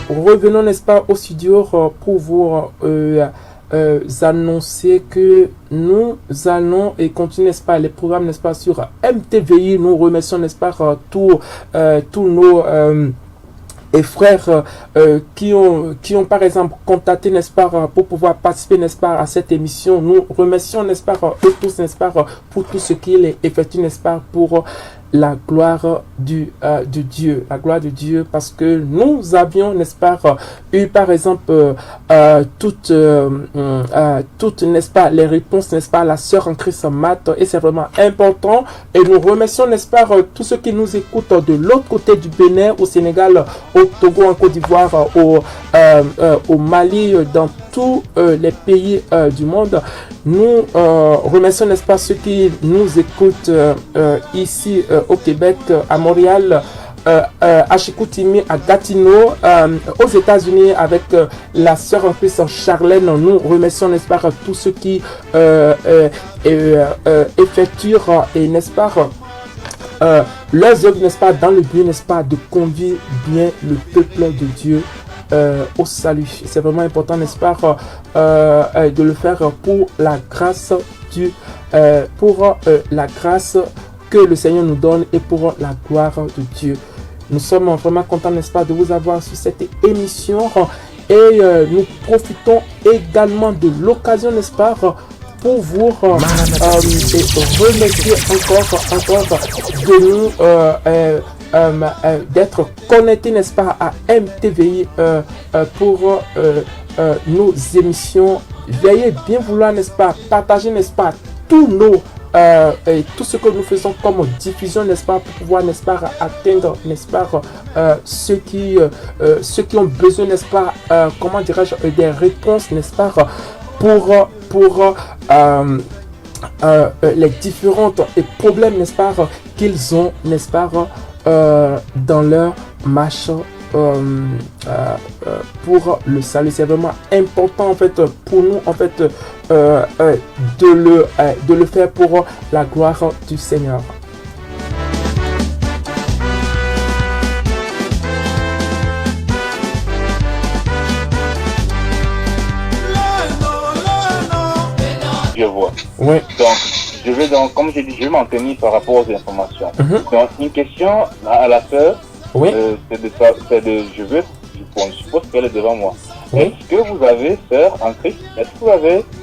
nous revenons, n'est-ce pas, au studio pour vous annoncer que nous allons et continuer, n'est-ce pas, les programmes, n'est-ce pas, sur MTVI. Nous remercions, n'est-ce pas, tous nos et frères qui ont par exemple contacté, n'est-ce pas, pour pouvoir participer, n'est-ce pas, à cette émission. Nous remercions, n'est-ce pas, eux tous, n'est-ce pas, pour tout ce qu'ils effectuent, n'est-ce pas, pour la gloire de Dieu, la gloire de Dieu, parce que nous avions, n'est-ce pas, eu par exemple toutes, n'est-ce pas, les réponses, n'est-ce pas, la sœur en Christ Matt, et c'est vraiment important. Et nous remercions, n'est-ce pas, tous ceux qui nous écoutent de l'autre côté du Bénin, au Sénégal, au Togo, en Côte d'Ivoire, au Mali, dans tous les pays du monde. Nous remercions, n'est-ce pas, ceux qui nous écoutent ici au Québec, à Montréal, à Chicoutimi, à Gatineau, aux États-Unis avec la sœur en Christ Charlène. Nous remercions, n'est-ce pas, tous ceux qui effectuent et, n'est-ce pas, leurs œuvres, n'est-ce pas, dans le but, n'est-ce pas, de conduire bien le peuple de Dieu au salut. C'est vraiment important, n'est-ce pas, de le faire pour la grâce la grâce que le Seigneur nous donne et pour la gloire de Dieu. Nous sommes vraiment contents, n'est-ce pas, de vous avoir sur cette émission et nous profitons également de l'occasion, n'est-ce pas, pour vous remercier encore de nous d'être connectés, n'est-ce pas, à MTVI pour nos émissions. Veuillez bien vouloir, n'est-ce pas, partager, n'est-ce pas, et tout ce que nous faisons comme diffusion, n'est-ce pas, pour pouvoir, n'est-ce pas, atteindre, n'est-ce pas, ceux qui ont besoin, n'est-ce pas, comment dirais-je, des réponses, n'est-ce pas, les différents problèmes, n'est-ce pas, qu'ils ont, n'est-ce pas, dans leur marche pour le salut. C'est vraiment important en fait pour nous en fait de le faire pour la gloire du Seigneur. Je vois. Oui. Donc, comme j'ai dit, je vais m'en tenir par rapport aux informations. Donc, une question à la sœur, Oui. Je suppose qu'elle est devant moi. Oui. Est-ce que vous avez, sœur, en Christ,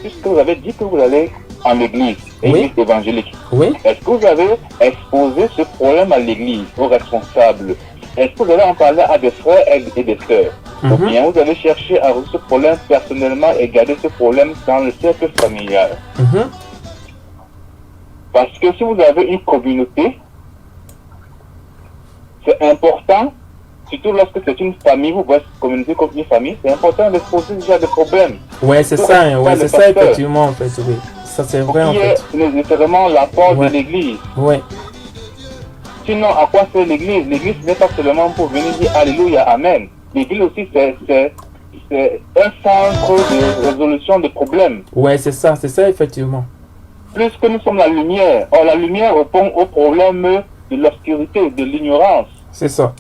puisque vous avez dit que vous allez en église, église évangélique, Oui. est-ce que vous avez exposé ce problème à l'église, aux responsables? Est-ce que vous allez en parler à des frères et des sœurs? Ou bien vous allez chercher à résoudre ce problème personnellement et garder ce problème dans le cercle familial? Parce que si vous avez une communauté, c'est important, surtout lorsque c'est une famille, vous voyez cette communauté comme une famille, c'est important d'exposer déjà des problèmes. Ouais, c'est ça, ouais, c'est ça effectivement en fait, oui. Ça c'est vrai en fait. C'est nécessairement l'apport de l'église. Ouais. Sinon, à quoi sert l'église? L'église n'est pas seulement pour venir dire Alléluia, Amen. L'église aussi, c'est un centre de résolution de problèmes. Ouais, c'est ça effectivement. Plus que nous sommes la lumière. Or, la lumière répond aux problèmes de l'obscurité, de l'ignorance. C'est ça.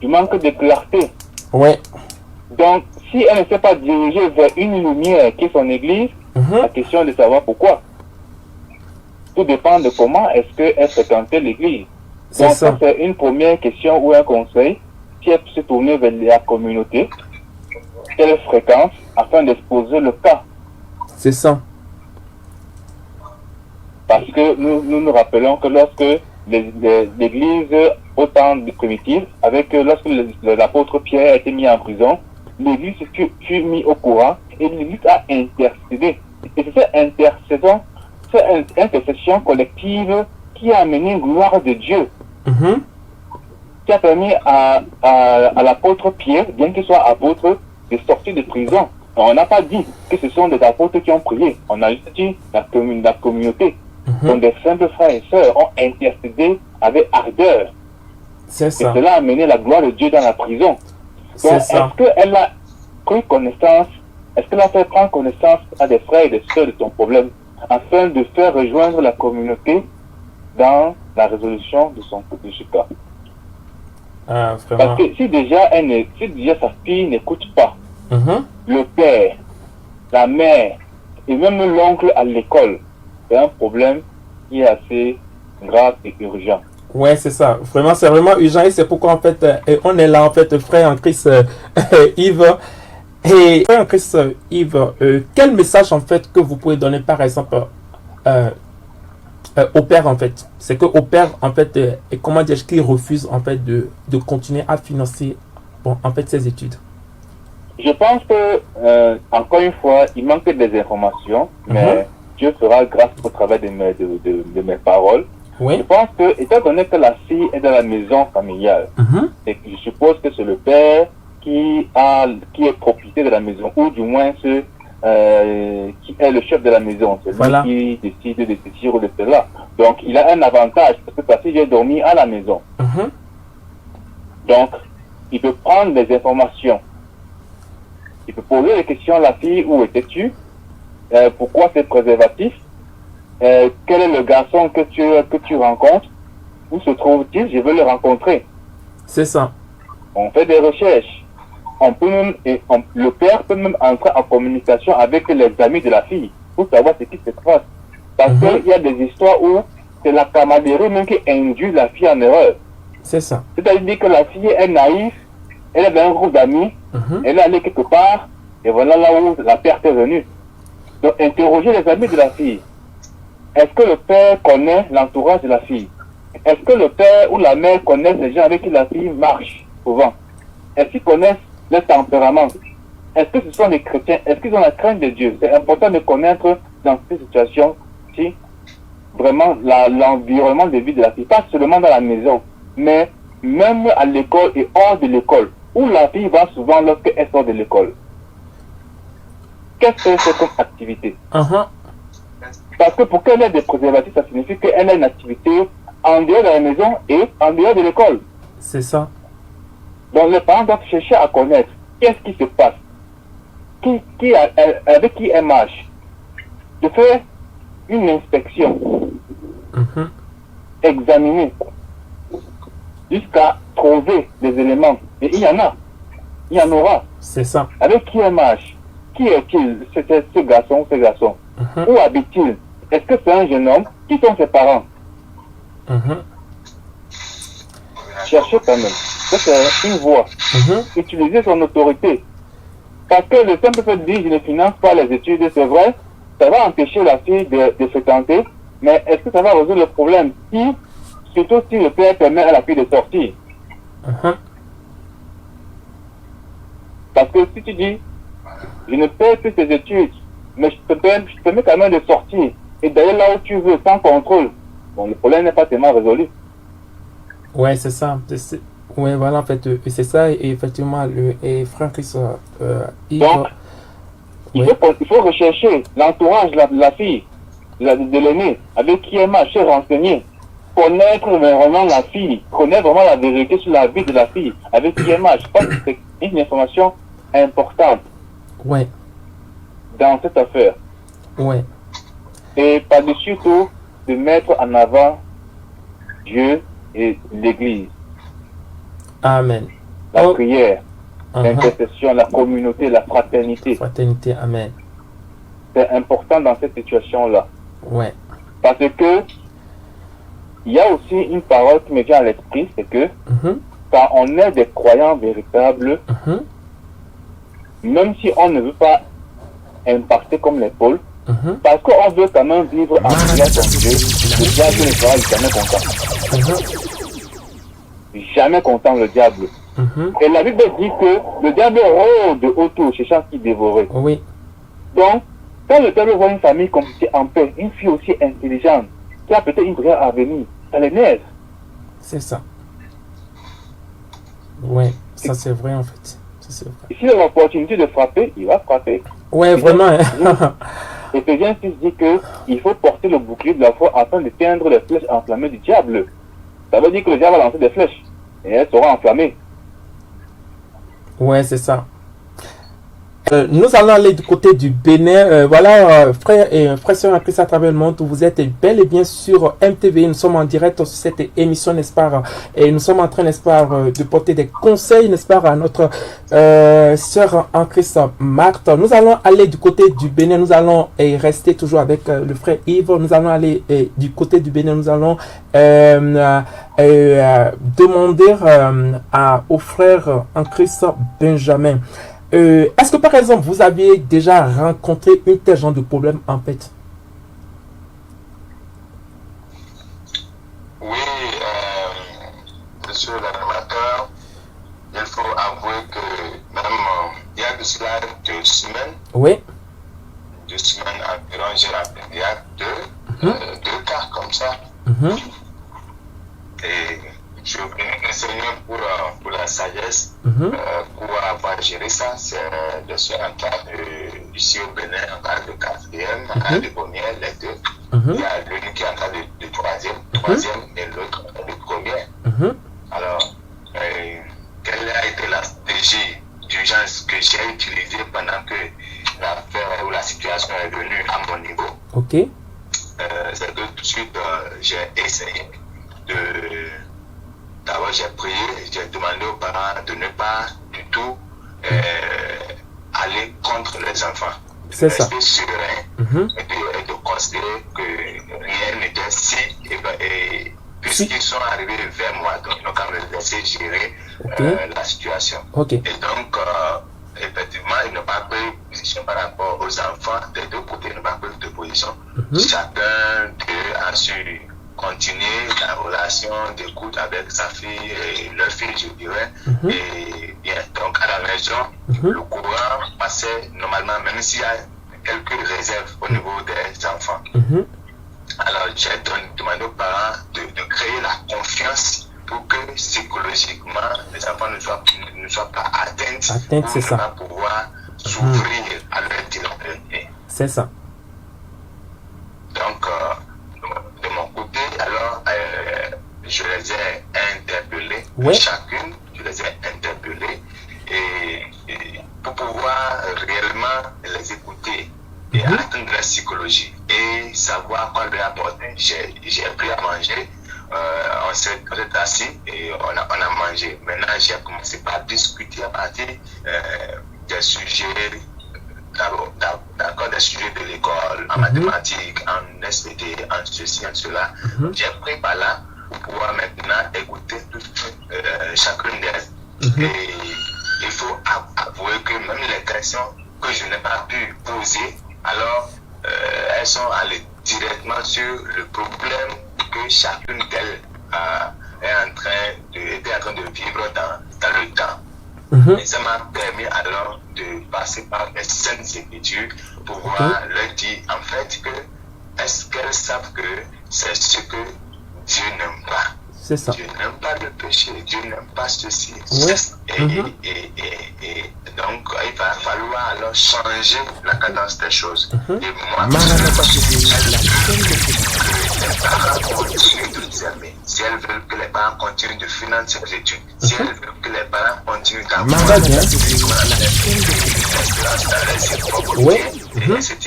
Du manque de clarté. Ouais. Donc, si elle ne s'est pas dirigée vers une lumière qui est son église, la question est de savoir pourquoi. Tout dépend de comment est-ce qu'elle fréquentait l'église. Donc, ça c'est une première question ou un conseil. Si elle peut se tourner vers la communauté, quelle fréquence, afin d'exposer le cas. C'est ça. Parce que nous rappelons que lorsque l'église, au temps primitif, lorsque l'apôtre Pierre a été mis en prison, l'église fut mise au courant et l'église a intercédé. Et c'est cette intercession collective qui a amené une gloire de Dieu. Qui a permis à l'apôtre Pierre, bien qu'il soit apôtre, de sortir de prison. On n'a pas dit que ce sont des apôtres qui ont prié. On a dit la communauté. Donc des simples frères et sœurs ont intercédé avec ardeur. C'est ça. Et cela a amené la gloire de Dieu dans la prison. Donc est-ce qu'elle a pris connaissance, est-ce qu'elle a fait prendre connaissance à des frères et des sœurs de ton problème, afin de faire rejoindre la communauté dans la résolution de ce cas? Parce que si déjà sa fille n'écoute pas, le père, la mère et même l'oncle à l'école, c'est un problème qui est assez grave et urgent. Ouais, c'est ça. Vraiment, c'est vraiment urgent et c'est pourquoi en fait, on est là en fait, frère en Christ Yves. Et frère en Christ Yves, quel message en fait que vous pouvez donner par exemple au père en fait? C'est que au père en fait, comment dire, qu'il refuse en fait de continuer à financer en fait ses études. Je pense que encore une fois, il manque des informations, mais Dieu fera grâce au travail de mes paroles. Oui. Je pense que, étant donné que la fille est dans la maison familiale, et que je suppose que c'est le père qui est propriétaire de la maison, ou du moins qui est le chef de la maison, c'est lui qui décide de ceci ou de cela. Donc il a un avantage, parce que sa fille vient dormir à la maison. Donc, il peut prendre des informations. Il peut poser des questions à la fille: où étais-tu? Pourquoi c'est préservatif? Quel est le garçon que tu rencontres? Où se trouve-t-il? Je veux le rencontrer. C'est ça. On fait des recherches. On peut même, le père peut même entrer en communication avec les amis de la fille pour savoir ce qui se passe. Parce qu'il y a des histoires où c'est la camaraderie même qui induit la fille en erreur. C'est ça. C'est-à-dire que la fille est naïve, elle est dans un groupe d'amis, elle est allée quelque part, et voilà là où la perte est venue. Donc, interroger les amis de la fille. Est-ce que le père connaît l'entourage de la fille? Est-ce que le père ou la mère connaissent les gens avec qui la fille marche souvent? Est-ce qu'ils connaissent leur tempérament? Est-ce que ce sont des chrétiens? Est-ce qu'ils ont la crainte de Dieu? C'est important de connaître dans ces situations-ci vraiment l'environnement de vie de la fille. Pas seulement dans la maison, mais même à l'école et hors de l'école, où la fille va souvent lorsqu'elle sort de l'école. qu'est-ce qu'elle fait comme activité? Uh-huh. Parce que pour qu'elle ait des préservatifs, ça signifie qu'elle a une activité en dehors de la maison et en dehors de l'école. C'est ça. Donc les parents doivent chercher à connaître qu'est-ce qui se passe, avec qui elle marche, de faire une inspection, examiner, jusqu'à trouver des éléments. Et il y en a, il y en aura. C'est ça. Avec qui elle marche? Qui est-il, ce garçon ou ce garçon? Où habite-t-il? Est-ce que c'est un jeune homme? Qui sont ses parents? Cherchez quand même. Ça, c'est une voie. Utiliser son autorité. Parce que le simple fait de dire je ne finance pas les études, c'est vrai, ça va empêcher la fille de fréquenter, mais est-ce que ça va résoudre le problème? Surtout si le père permet à la fille de sortir. Parce que si tu dis je ne paie plus tes études, mais je te permets quand même de sortir et d'aller là où tu veux, sans contrôle, bon, le problème n'est pas tellement résolu. Ouais, c'est ça. Ouais, voilà, en fait, c'est ça, et effectivement, et Franck, donc, il faut rechercher l'entourage de la fille, de l'aîné, avec qui elle marche, se renseigner, connaître vraiment la fille, connaître vraiment la vérité sur la vie de la fille, avec qui elle marche. Je pense que c'est une information importante. Ouais. Dans cette affaire. Ouais. Et par-dessus tout, de mettre en avant Dieu et l'Église. Amen. La prière, l'intercession, la communauté, la fraternité. Fraternité, amen. C'est important dans cette situation-là. Ouais. Parce que il y a aussi une parole qui me vient à l'esprit, c'est que quand on est des croyants véritables, même si on ne veut pas impacter comme les pôles, parce qu'on veut quand même vivre en prière comme Dieu, le diable ne sera jamais content. Jamais content le diable. Et la Bible dit que le diable rôde autour, cherchant qui dévorer. Oui. Donc, quand le diable voit une famille comme si en paix, une fille aussi intelligente, qui a peut-être une vraie avenir, ça l'énerve. C'est ça. Ouais, ça c'est vrai en fait. Ça, vrai. Et s'il a l'opportunité de frapper, il va frapper. Ouais, vraiment. Éphésiens 6 dit qu'il faut porter le bouclier de la foi afin d'éteindre les flèches enflammées du diable. Ça veut dire que le diable va lancer des flèches et elles seront enflammées. Ouais, c'est ça. Nous allons aller du côté du Bénin. Voilà, frères et sœurs en Christ à travers le monde, vous êtes bel et bien sur MTV. Nous sommes en direct sur cette émission, n'est-ce pas? Et nous sommes en train, n'est-ce pas, de porter des conseils, n'est-ce pas, à notre sœur en Christ, Marthe. Nous allons aller du côté du Bénin. Nous allons rester toujours avec le frère Yves. Nous allons aller du côté du Bénin. Nous allons demander au frère en Christ Benjamin. Est-ce que par exemple vous aviez déjà rencontré une tel genre de problème en fait? Oui, monsieur l'animateur, il faut avouer que même il y a de cela 2 semaines. Oui. 2 semaines environ, j'ai rappelé, il y a deux cas comme ça. Et je prie le Seigneur pour la sagesse, pour avoir géré ça. C'est un cas ici au Bénin, un cas de 4e, un cas de première, les deux. Il y a l'une qui est en cas de 3e, et l'autre de première. Alors, quelle a été la stratégie d'urgence que j'ai utilisée pendant que l'affaire ou la situation est venue à mon niveau? C'est que tout de suite, j'ai essayé d'abord j'ai prié, j'ai demandé aux parents de ne pas du tout aller contre les enfants. De rester serein et de considérer que rien n'était si. Et puisqu'ils sont arrivés vers moi, donc ils n'ont qu'à me laisser gérer la situation. Et donc, effectivement, ils n'ont pas pris position par rapport aux enfants des deux côtés, ils n'ont pas pris de position. Chacun d'eux a su continuer la relation d'écoute avec sa fille et leur fille, je dirais. Et bien, donc à la maison, le courant passait normalement, même s'il y a quelques réserves au niveau des enfants. Alors, j'ai demandé aux parents de créer la confiance pour que psychologiquement, les enfants ne soient pas atteints c'est ça. pour pouvoir s'ouvrir à leur C'est ça. Donc, de mon côté, alors, je les ai interpellés, Oui. chacune, je les ai interpellés, et pour pouvoir réellement les écouter et atteindre la psychologie et savoir quoi leur apporter. J'ai pris à manger, on s'est assis et on a mangé. Maintenant, j'ai commencé par discuter à partir des sujets, d'accord, des sujets de l'école, en mathématiques, en SVT, en ceci, en cela. J'ai pris par là pour pouvoir maintenant écouter chacune d'elles. Et il faut avouer que même les questions que je n'ai pas pu poser, alors elles sont allées directement sur le problème que chacune d'elles était en train de vivre dans le temps. Et ça m'a permis alors de passer par les saintes écritures pour pouvoir leur dire en fait que est-ce qu'elles savent que c'est ce que Dieu n'aime pas. C'est ça. Dieu n'aime pas le péché, Dieu n'aime pas ceci. Oui. Et donc, il va falloir alors changer la cadence des choses. Et moi, Maranatha TV, la chaîne de que les parents continuent de les aimer, si elles veulent que les parents continuent de financer les études, si elles veulent que les parents continuent d'avoir Maranatha TV, la chaîne de Oui. etc.,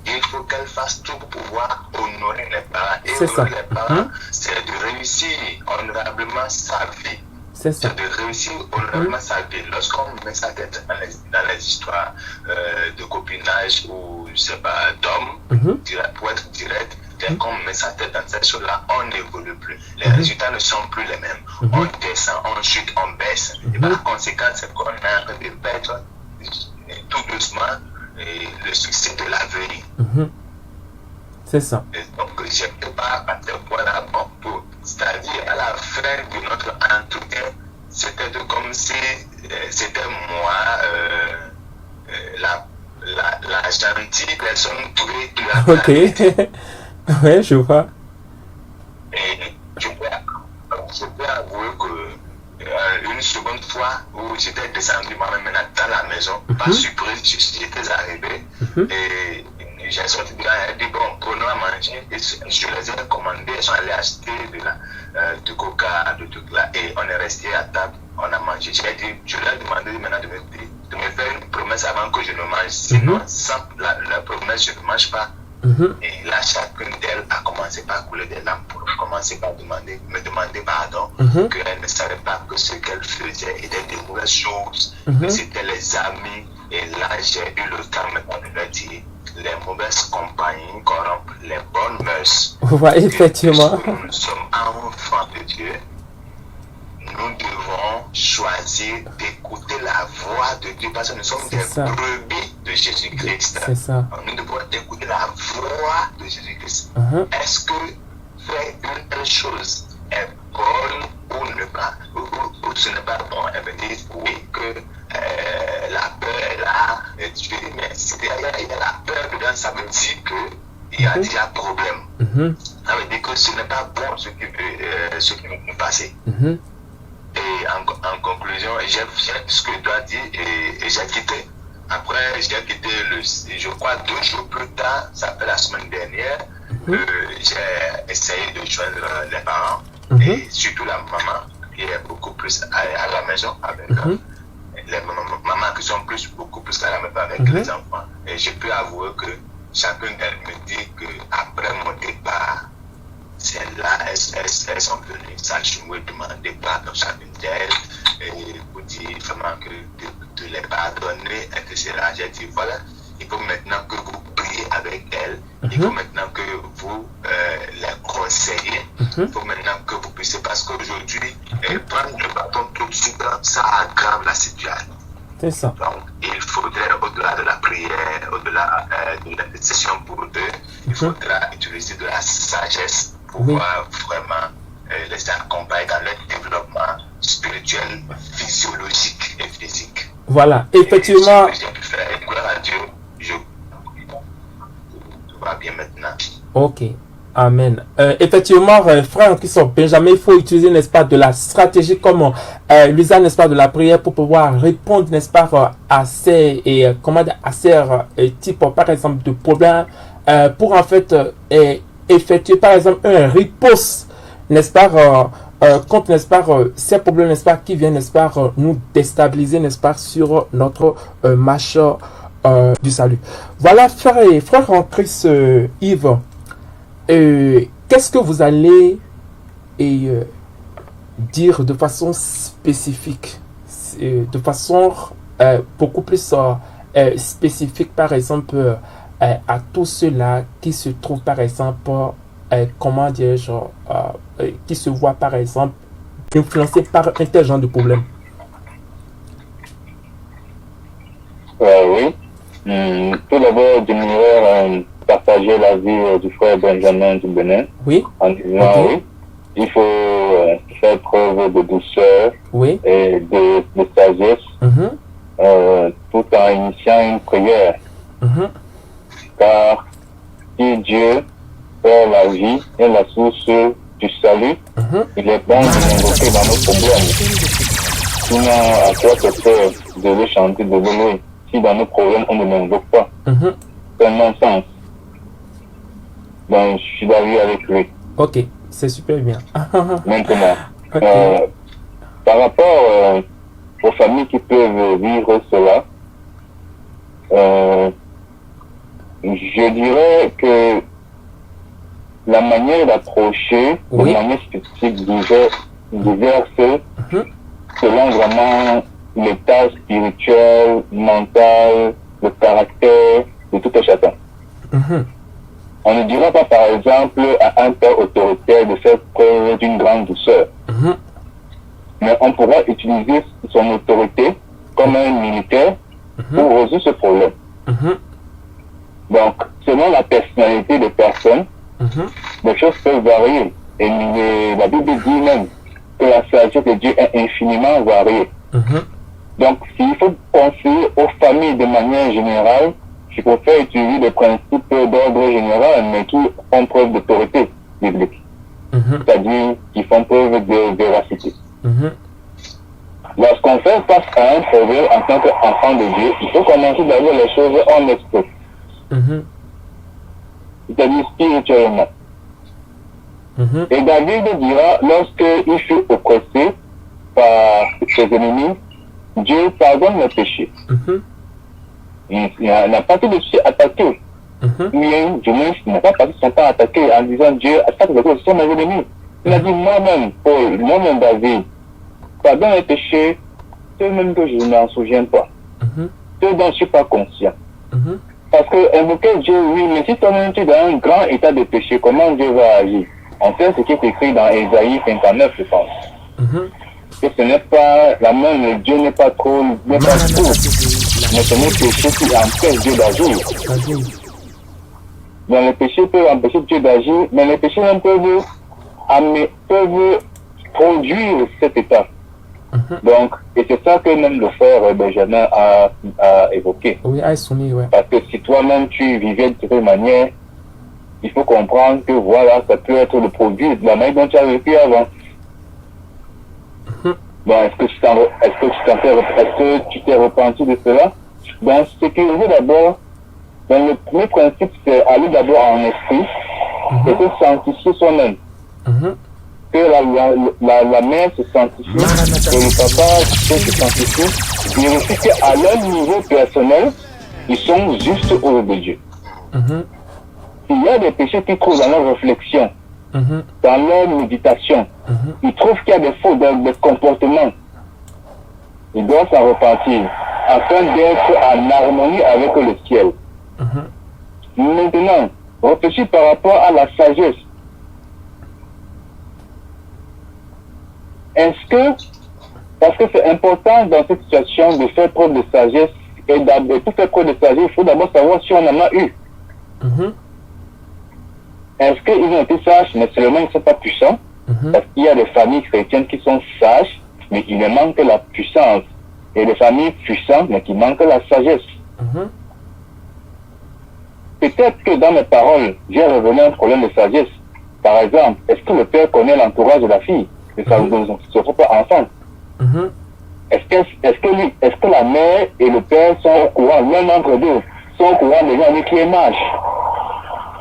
il faut qu'elles fassent tout pour pouvoir honorer les parents. Et C'est ça. honorer les parents, c'est de réussir honorablement sa vie. C'est ça. C'est de réussir honorablement sa vie. Lorsqu'on met sa tête dans les histoires de copinage ou, je sais pas, d'hommes, pour être direct, dès qu'on met sa tête dans ces choses-là, on n'évolue plus. Les résultats ne sont plus les mêmes. On descend, on chute, on baisse. Et par conséquent, c'est qu'on est en train de perdre tout doucement le succès de la vie. C'est ça. Et donc, je ne peux pas partir pour la bombe. C'est-à-dire, à la fin de notre entretien, c'était comme si c'était moi, la gentille personne qui l'a Ok. Ouais, je vois. Et je peux avouer que une seconde fois où j'étais descendu moi-même dans la maison, par surprise, j'étais arrivé et j'ai sorti de là, elle dit bon, prenons à manger. Et je les ai commandés, ils sont allés acheter du coca, de tout là, et on est resté à table, on a mangé. Je leur ai demandé maintenant de me faire une promesse avant que je ne mange. Sinon, sans la promesse, je ne mange pas. Et là, chacune d'elles a commencé par couler des larmes pour commencer par me demander pardon, qu'elle ne savait pas que ce qu'elle faisait était des mauvaises choses, que c'était les amis. Et là, j'ai eu le temps maintenant de leur dire, les mauvaises compagnies corrompent les bonnes mœurs. Ouais, effectivement. Nous sommes enfants de Dieu. Nous devons choisir d'écouter la voix de Dieu parce que nous sommes des brebis de Jésus-Christ. C'est ça. Nous devons écouter la voix de Jésus-Christ. Est-ce que faire une telle chose est bonne ou ne pas, ou ce n'est pas bon? Elle me dit oui, que la peur est là. Et je dis, mais si derrière il y a la peur dedans, ça veut dire qu'il y a déjà problème. Ça veut dire que ce n'est pas bon ce qui veut nous passer. Et en conclusion, j'ai fait ce que je dois dire et j'ai quitté. Après, j'ai quitté, je crois 2 jours plus tard, ça fait la semaine dernière, j'ai essayé de joindre les parents et surtout la maman qui est beaucoup plus à la maison avec les mamans qui sont beaucoup plus à la maison avec les enfants. Et je peux avouer que chacune d'elles me dit qu'après mon départ, c'est là, elles sont venues s'agenouiller, demander pardon chacune d'elles et pour dire vraiment que de les pardonner, etc. J'ai dit voilà, il faut maintenant que vous priez avec elles, il faut maintenant que vous les conseillez, il faut maintenant que vous puissiez, parce qu'aujourd'hui, prendre le bâton tout de suite, ça aggrave la situation. C'est ça. Donc, il faudrait, au-delà de la prière, au-delà de l'intercession pour eux, il faudra utiliser de la sagesse pour pouvoir vraiment les accompagner dans leur développement spirituel, physiologique et physique. Voilà, effectivement. J'ai pu faire, gloire à Dieu, tout va bien maintenant. Ok. Amen. Effectivement, frère Christophe Benjamin, il faut utiliser, n'est-ce pas, de la stratégie comme l'usage, n'est-ce pas, de la prière pour pouvoir répondre, n'est-ce pas, à ces types, par exemple, de problèmes, pour en fait effectuer, par exemple, un riposte, n'est-ce pas, contre, n'est-ce pas, ces problèmes, n'est-ce pas, qui viennent, n'est-ce pas, nous déstabiliser, n'est-ce pas, sur notre marche du salut. Voilà, frère en Christ Yves. Qu'est-ce que vous allez dire de façon spécifique, de façon beaucoup plus spécifique, par exemple, à tous ceux-là qui se trouvent, par exemple, comment dirais-je, qui se voient, par exemple, influencés par un tel genre de problème? Oui. Tout d'abord, j'aimerais partager l'avis du frère Benjamin du Bénin. Oui. En disant, oui, il faut faire preuve de douceur et de sagesse, tout en initiant une prière. Car si Dieu est la vie et la source du salut, il est bon de l'invoquer dans nos problèmes. Sinon, à quoi te faire de le chanter, de le louer, si dans nos problèmes on ne l'invoque pas? C'est un non-sens. Donc, je suis d'avis avec lui. Ok, c'est super bien. Maintenant, par rapport aux familles qui peuvent vivre cela, je dirais que la manière d'approcher, de manière spécifique, diverses, selon vraiment l'état spirituel, mental, le caractère de tout un chacun. On ne dira pas, par exemple, à un père autoritaire de faire preuve d'une grande douceur. Mais on pourra utiliser son autorité comme un militaire pour résoudre ce problème. Donc, selon la personnalité des personnes, les choses peuvent varier. Et la Bible dit même que la sagesse de Dieu est infiniment variée. Donc, s'il faut penser aux familles de manière générale, je préfère utiliser des principes d'ordre général, mais qui font preuve d'autorité biblique. C'est-à-dire qui font preuve de véracité. Lorsqu'on fait face à un problème en tant qu'enfant de Dieu, il faut commencer d'abord les choses en esprit. C'est-à-dire spirituellement. Et David dira, lorsqu'il fut oppressé par ses ennemis, Dieu pardonne le péché. Il n'a pas tout de suite attaqué. Mais du moins, il n'a pas passé son temps à attaquer en disant Dieu attaque les autres, ce sont mes ennemis. Il a dit moi-même, Paul, moi-même David, pardonne le péché, c'est même que je ne m'en souviens pas. Ce dont je ne suis pas conscient. Parce que invoquer Dieu, oui, mais si toi-même tu es dans un grand état de péché, comment Dieu va agir? On sait ce qui est écrit dans Ésaïe 59, je pense. Que ce n'est pas la main de Dieu n'est pas trop, n'est pas trop, mais c'est nos péchés qui empêchent Dieu d'agir. Donc les péchés peuvent empêcher Dieu d'agir, mais les péchés même peuvent produire cet état. Donc, et c'est ça que même le frère Benjamin a évoqué. Oui, parce que si toi-même tu vivais de cette manière, il faut comprendre que voilà, ça peut être le produit de la manière dont tu as vécu avant. Bon, est-ce que tu t'es repenti de cela? Donc, sécuriser d'abord, le premier principe, c'est aller d'abord en esprit et se sanctifier soi-même. Que la mère se sanctifie, que le papa se sanctifie, vérifie qu'à leur niveau personnel, ils sont justes aux yeux de Dieu. S'il y a des péchés qu'ils trouvent dans leur réflexion, dans leur méditation, ils trouvent qu'il y a des fautes dans des comportements, ils doivent s'en repentir afin d'être en harmonie avec le ciel. Maintenant, réfléchis par rapport à la sagesse. Est-ce que, parce que c'est important dans cette situation de faire preuve de sagesse, et pour faire preuve de sagesse, il faut d'abord savoir si on en a eu. Est-ce qu'ils ont été sages, mais seulement ils ne sont pas puissants? Parce qu'il y a des familles chrétiennes qui sont sages, mais il leur manque la puissance. Et des familles puissantes, mais qui manquent la sagesse. Peut-être que dans mes paroles, j'ai révélé un problème de sagesse. Par exemple, est-ce que le père connaît l'entourage de la fille, de son propre enfant? Est-ce que la mère et le père sont au courant, l'un d'entre deux, sont au courant des gens avec qui ils marchent?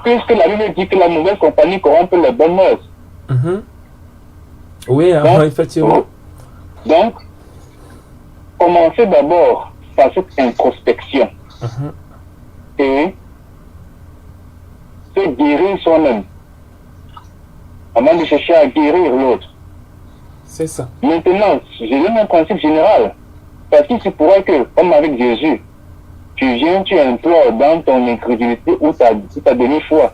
Puisque la Bible dit que la mauvaise compagnie corrompt les bonnes mœurs. Oui, Donc, effectivement. Donc, commencez d'abord par cette introspection et se guérir soi-même avant de chercher à guérir l'autre. C'est ça. Maintenant, je donne un principe général. Parce qu'il se pourrait que, comme avec Jésus, tu viens, tu implores dans ton incrédulité ou ta demi-foi.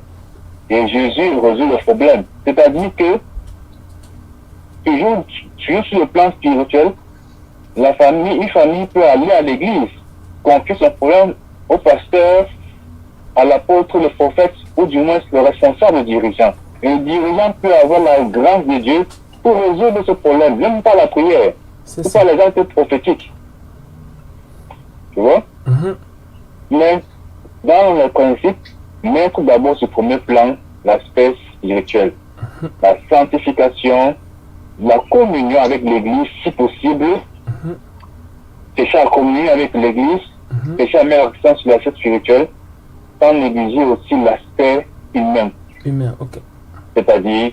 Et Jésus résout le problème. C'est-à-dire que, toujours sur le plan spirituel, une famille peut aller à l'église, confier son problème au pasteur, à l'apôtre, le prophète, ou du moins le responsable dirigeant. Et le dirigeant peut avoir la grâce de Dieu pour résoudre ce problème, même pas la prière, ou pas les actes prophétiques. Tu vois? Mais dans le principe, mettre d'abord sur premier plan l'aspect spirituel, la sanctification, la communion avec l'Église, si possible, chercher à communier avec l'Église, chercher à mettre l'accent sur l'aspect spirituel, sans négliger aussi l'aspect humain. Humain, ok. C'est-à-dire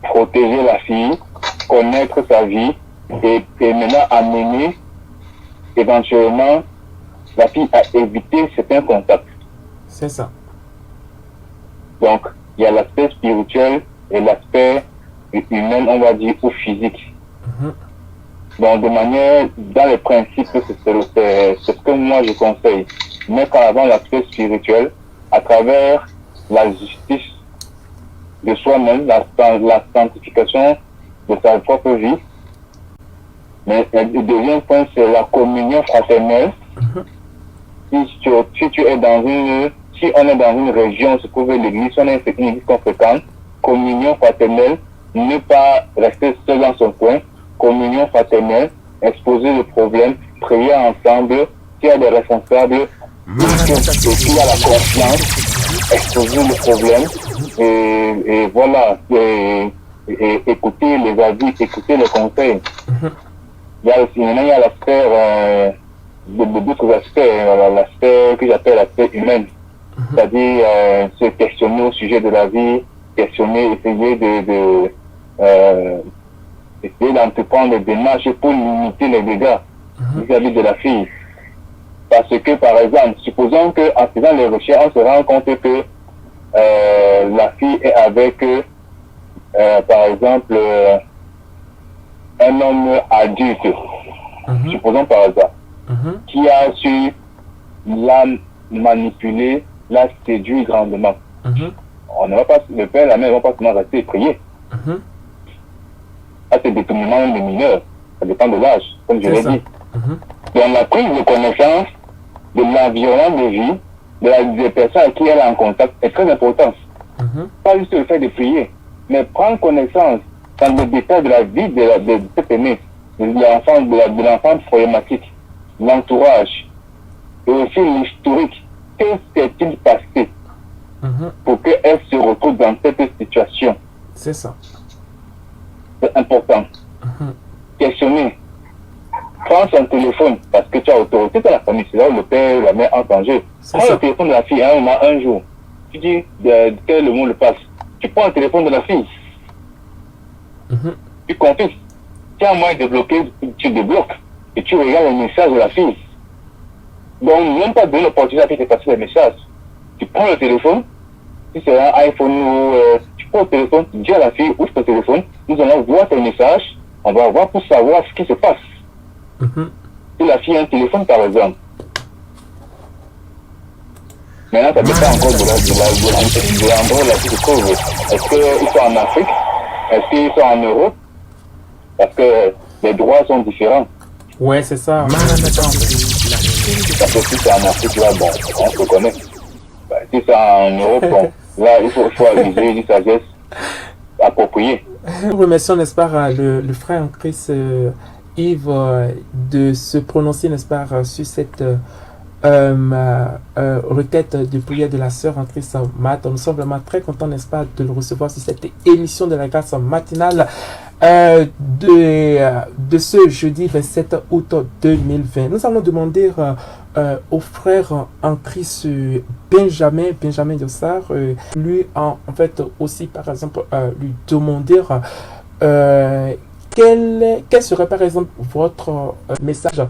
protéger la fille, connaître sa vie et maintenant amener éventuellement la fille à éviter certains contacts. C'est ça. Donc, il y a l'aspect spirituel et l'aspect humain, on va dire, ou physique. Donc, de manière, dans les principes, c'est ce que moi je conseille. Mettre en avant l'aspect spirituel à travers la justice de soi-même, la sanctification de sa propre vie. Mais le deuxième point, c'est la communion fraternelle. Si tu es dans si on est dans une région, se trouve l'église, on est une église qu'on fréquente, communion fraternelle, ne pas rester seul dans son coin, communion fraternelle, exposer le problème, prier ensemble, s'il y a des responsables, s'il y a la confiance, exposer le problème, et voilà, et écouter les avis, écouter les conseils. Il y a aussi, maintenant, il y a l'aspect, d'autres aspects, l'aspect que j'appelle l'aspect humain. C'est-à-dire, se questionner au sujet de la vie, questionner, essayer d'entreprendre des démarches pour limiter les dégâts vis-à-vis de la fille. Parce que, par exemple, supposons qu'en faisant les recherches, on se rend compte que la fille est avec, par exemple, un homme adulte, supposons par hasard, qui a su la manipuler, la séduire grandement. On ne va pas, le père et la mère ne vont pas seulement rester et prier. Ça, c'est détournement des mineurs. Ça dépend de l'âge, comme je l'ai dit. Donc, la prise de connaissance de l'environnement de vie des personnes avec qui elle est en contact est très importante. Pas juste le fait de prier, mais prendre connaissance dans le détail de la vie de cet aîné, de l'enfant problématique, l'entourage, et aussi l'historique. Qu'est-ce qui s'est-il passé pour qu'elle se retrouve dans cette situation? C'est ça. C'est important. Questionner. Prends son téléphone parce que tu as autorité dans la famille. C'est là où le père ou la mère en danger. Prends le téléphone de la fille un jour. Tu dis quel le mot le passe. Tu prends le téléphone de la fille. Tu confies. Tu as un moyen de bloquer, tu débloques. Et tu regardes les messages de la fille. Donc, même pas donner l'opportunité à qui te passer les messages. Tu prends le téléphone. Si c'est un iPhone ou tu prends le téléphone, tu dis à la fille, ouvre ton téléphone, nous allons voir tes messages, on va voir pour savoir ce qui se passe. Si la fille a un téléphone, par exemple. Maintenant, ça dépend encore de l'endroit où la fille se trouve. Est-ce qu'ils sont en Afrique? Est-ce qu'ils sont en Europe? Parce que les droits sont différents. Ouais, c'est ça. Parce que si c'est en Afrique, là, bon, on se connaît. Si c'est en Europe, bon, là, il faut aviser une sagesse appropriée. Nous remercions, n'est-ce pas, le frère en Christ Yves de se prononcer, n'est-ce pas, sur cette requête de prière de la sœur en Christ Marthe. Nous sommes vraiment très contents, n'est-ce pas, de le recevoir sur cette émission de la grâce matinale de ce jeudi 27 août 2020. Nous allons demander au frère en Christ Benjamin Dossard, lui en fait aussi par exemple lui demander quel serait par exemple votre message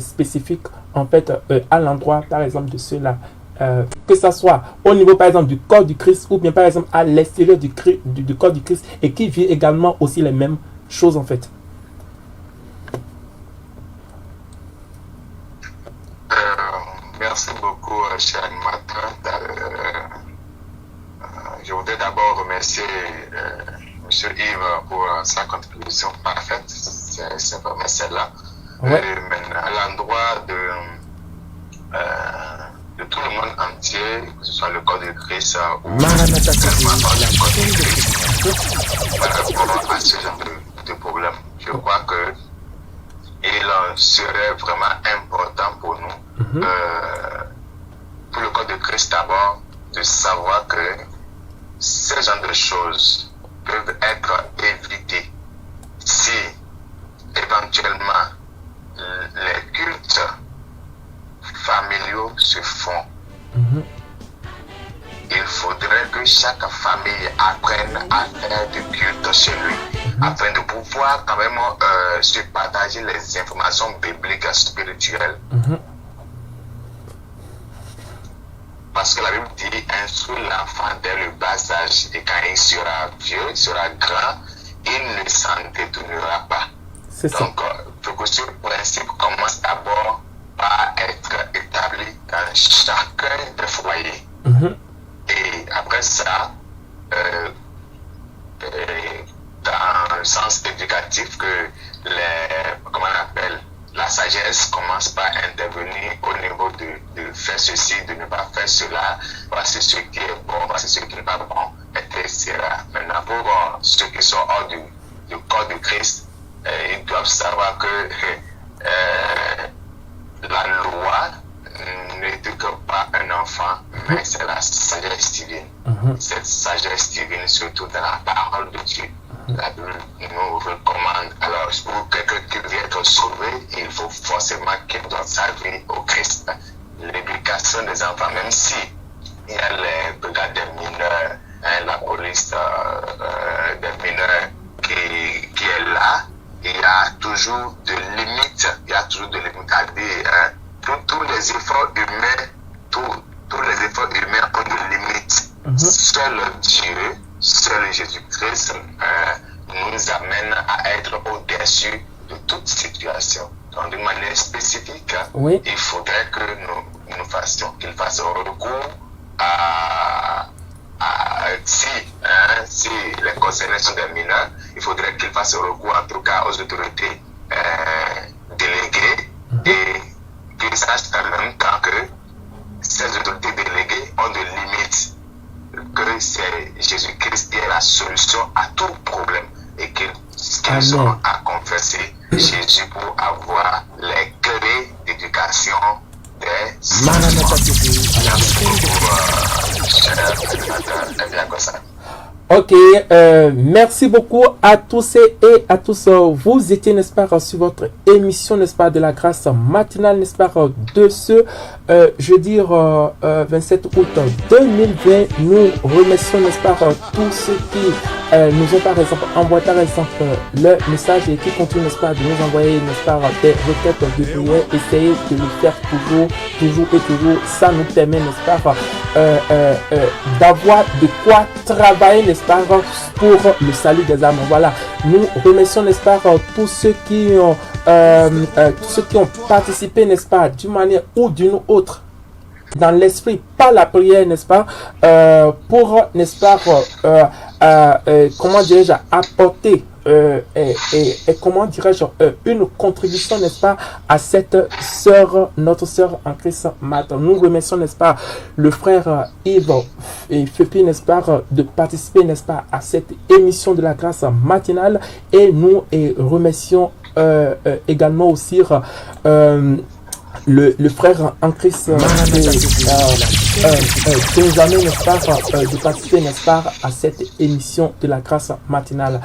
spécifique en fait à l'endroit par exemple de ceux-là, que ça soit au niveau par exemple du corps du Christ ou bien par exemple à l'extérieur du corps du Christ et qui vit également aussi les mêmes choses en fait. Merci beaucoup, cher animateur. Je voudrais d'abord remercier M. Yves pour sa contribution parfaite. C'est vraiment celle-là. Ouais. À l'endroit de tout le monde entier, que ce soit le corps de Christ ou Maranatha TV, le corps la de chaîne de Christ, Christ. par rapport à ce genre de problème, je crois que il serait vraiment important pour nous, pour le corps de Christ d'abord, de savoir que ce genre de choses peuvent être évitées si éventuellement les cultes familiaux se font. Il faudrait que chaque famille apprenne à faire du culte chez lui, afin de pouvoir quand même se partager les informations bibliques et spirituelles. Parce que la Bible dit, instruire l'enfant dès le bas âge, et quand il sera vieux, il sera grand, il ne s'en détournera pas. Donc, ce principe commence d'abord par être établi dans chacun des foyers. Et après ça, dans le sens éducatif, que la sagesse commence par intervenir au niveau de faire ceci, de ne pas faire cela, voici ce qui est bon, voici ce qui n'est pas bon, etc. Maintenant, pour ceux qui sont hors du corps de Christ, ils doivent savoir que la loi n'éduque pas un enfant, mais c'est la sagesse divine. Cette sagesse divine, surtout dans la parole de Dieu. La Bible nous recommande, alors pour quelqu'un qui veut être sauvé, il faut forcément qu'il donne sa vie au Christ. L'éducation des enfants, même si il y a les brigades des mineurs, la police des mineurs qui est là, il y a toujours de limites, à dire tous les efforts humains, tous les efforts humains ont de limites. Seul Dieu, seul Jésus-Christ nous amène à être au-dessus de toute situation. Donc, d'une manière spécifique, il faudrait que qu'il fasse recours si les concernés sont des mineurs, il faudrait qu'il fasse recours en tout cas aux autorités déléguées et qu'ils sachent en même temps que ces autorités déléguées ont des limites, que c'est Jésus-Christ qui est la solution à tout problème et qu'ils ont à confesser Jésus pour avoir les clés d'éducation des Maranatha TV, la chaîne de Ok, merci beaucoup à tous et à tous. Vous étiez, n'est-ce pas, sur votre émission, n'est-ce pas, de la grâce matinale, n'est-ce pas, de ce jeudi 27 août 2020. Nous remercions, n'est-ce pas, tous ceux qui nous ont, par exemple, envoyé, par exemple, le message et qui continuent, n'est-ce pas, de nous envoyer, n'est-ce pas, des requêtes de prière. Essayez de le faire toujours. Ça nous permet, n'est-ce pas, d'avoir de quoi travailler, n'est-ce pas, pour le salut des âmes. Voilà, nous remercions, n'est-ce pas, tous ceux qui ont participé, n'est-ce pas, d'une manière ou d'une autre dans l'esprit, par la prière, n'est-ce pas, pour, n'est-ce pas, comment dirais-je, apporter comment dirais-je, une contribution, n'est-ce pas, à cette sœur, notre sœur en Christ Marthe. Nous remercions, n'est-ce pas, le frère Yves et Fépi, n'est-ce pas, de participer, n'est-ce pas, à cette émission de la grâce matinale, et nous remercions également aussi le frère en Christ nous amène, n'est-ce pas, de participer, n'est-ce pas, à cette émission de la grâce matinale.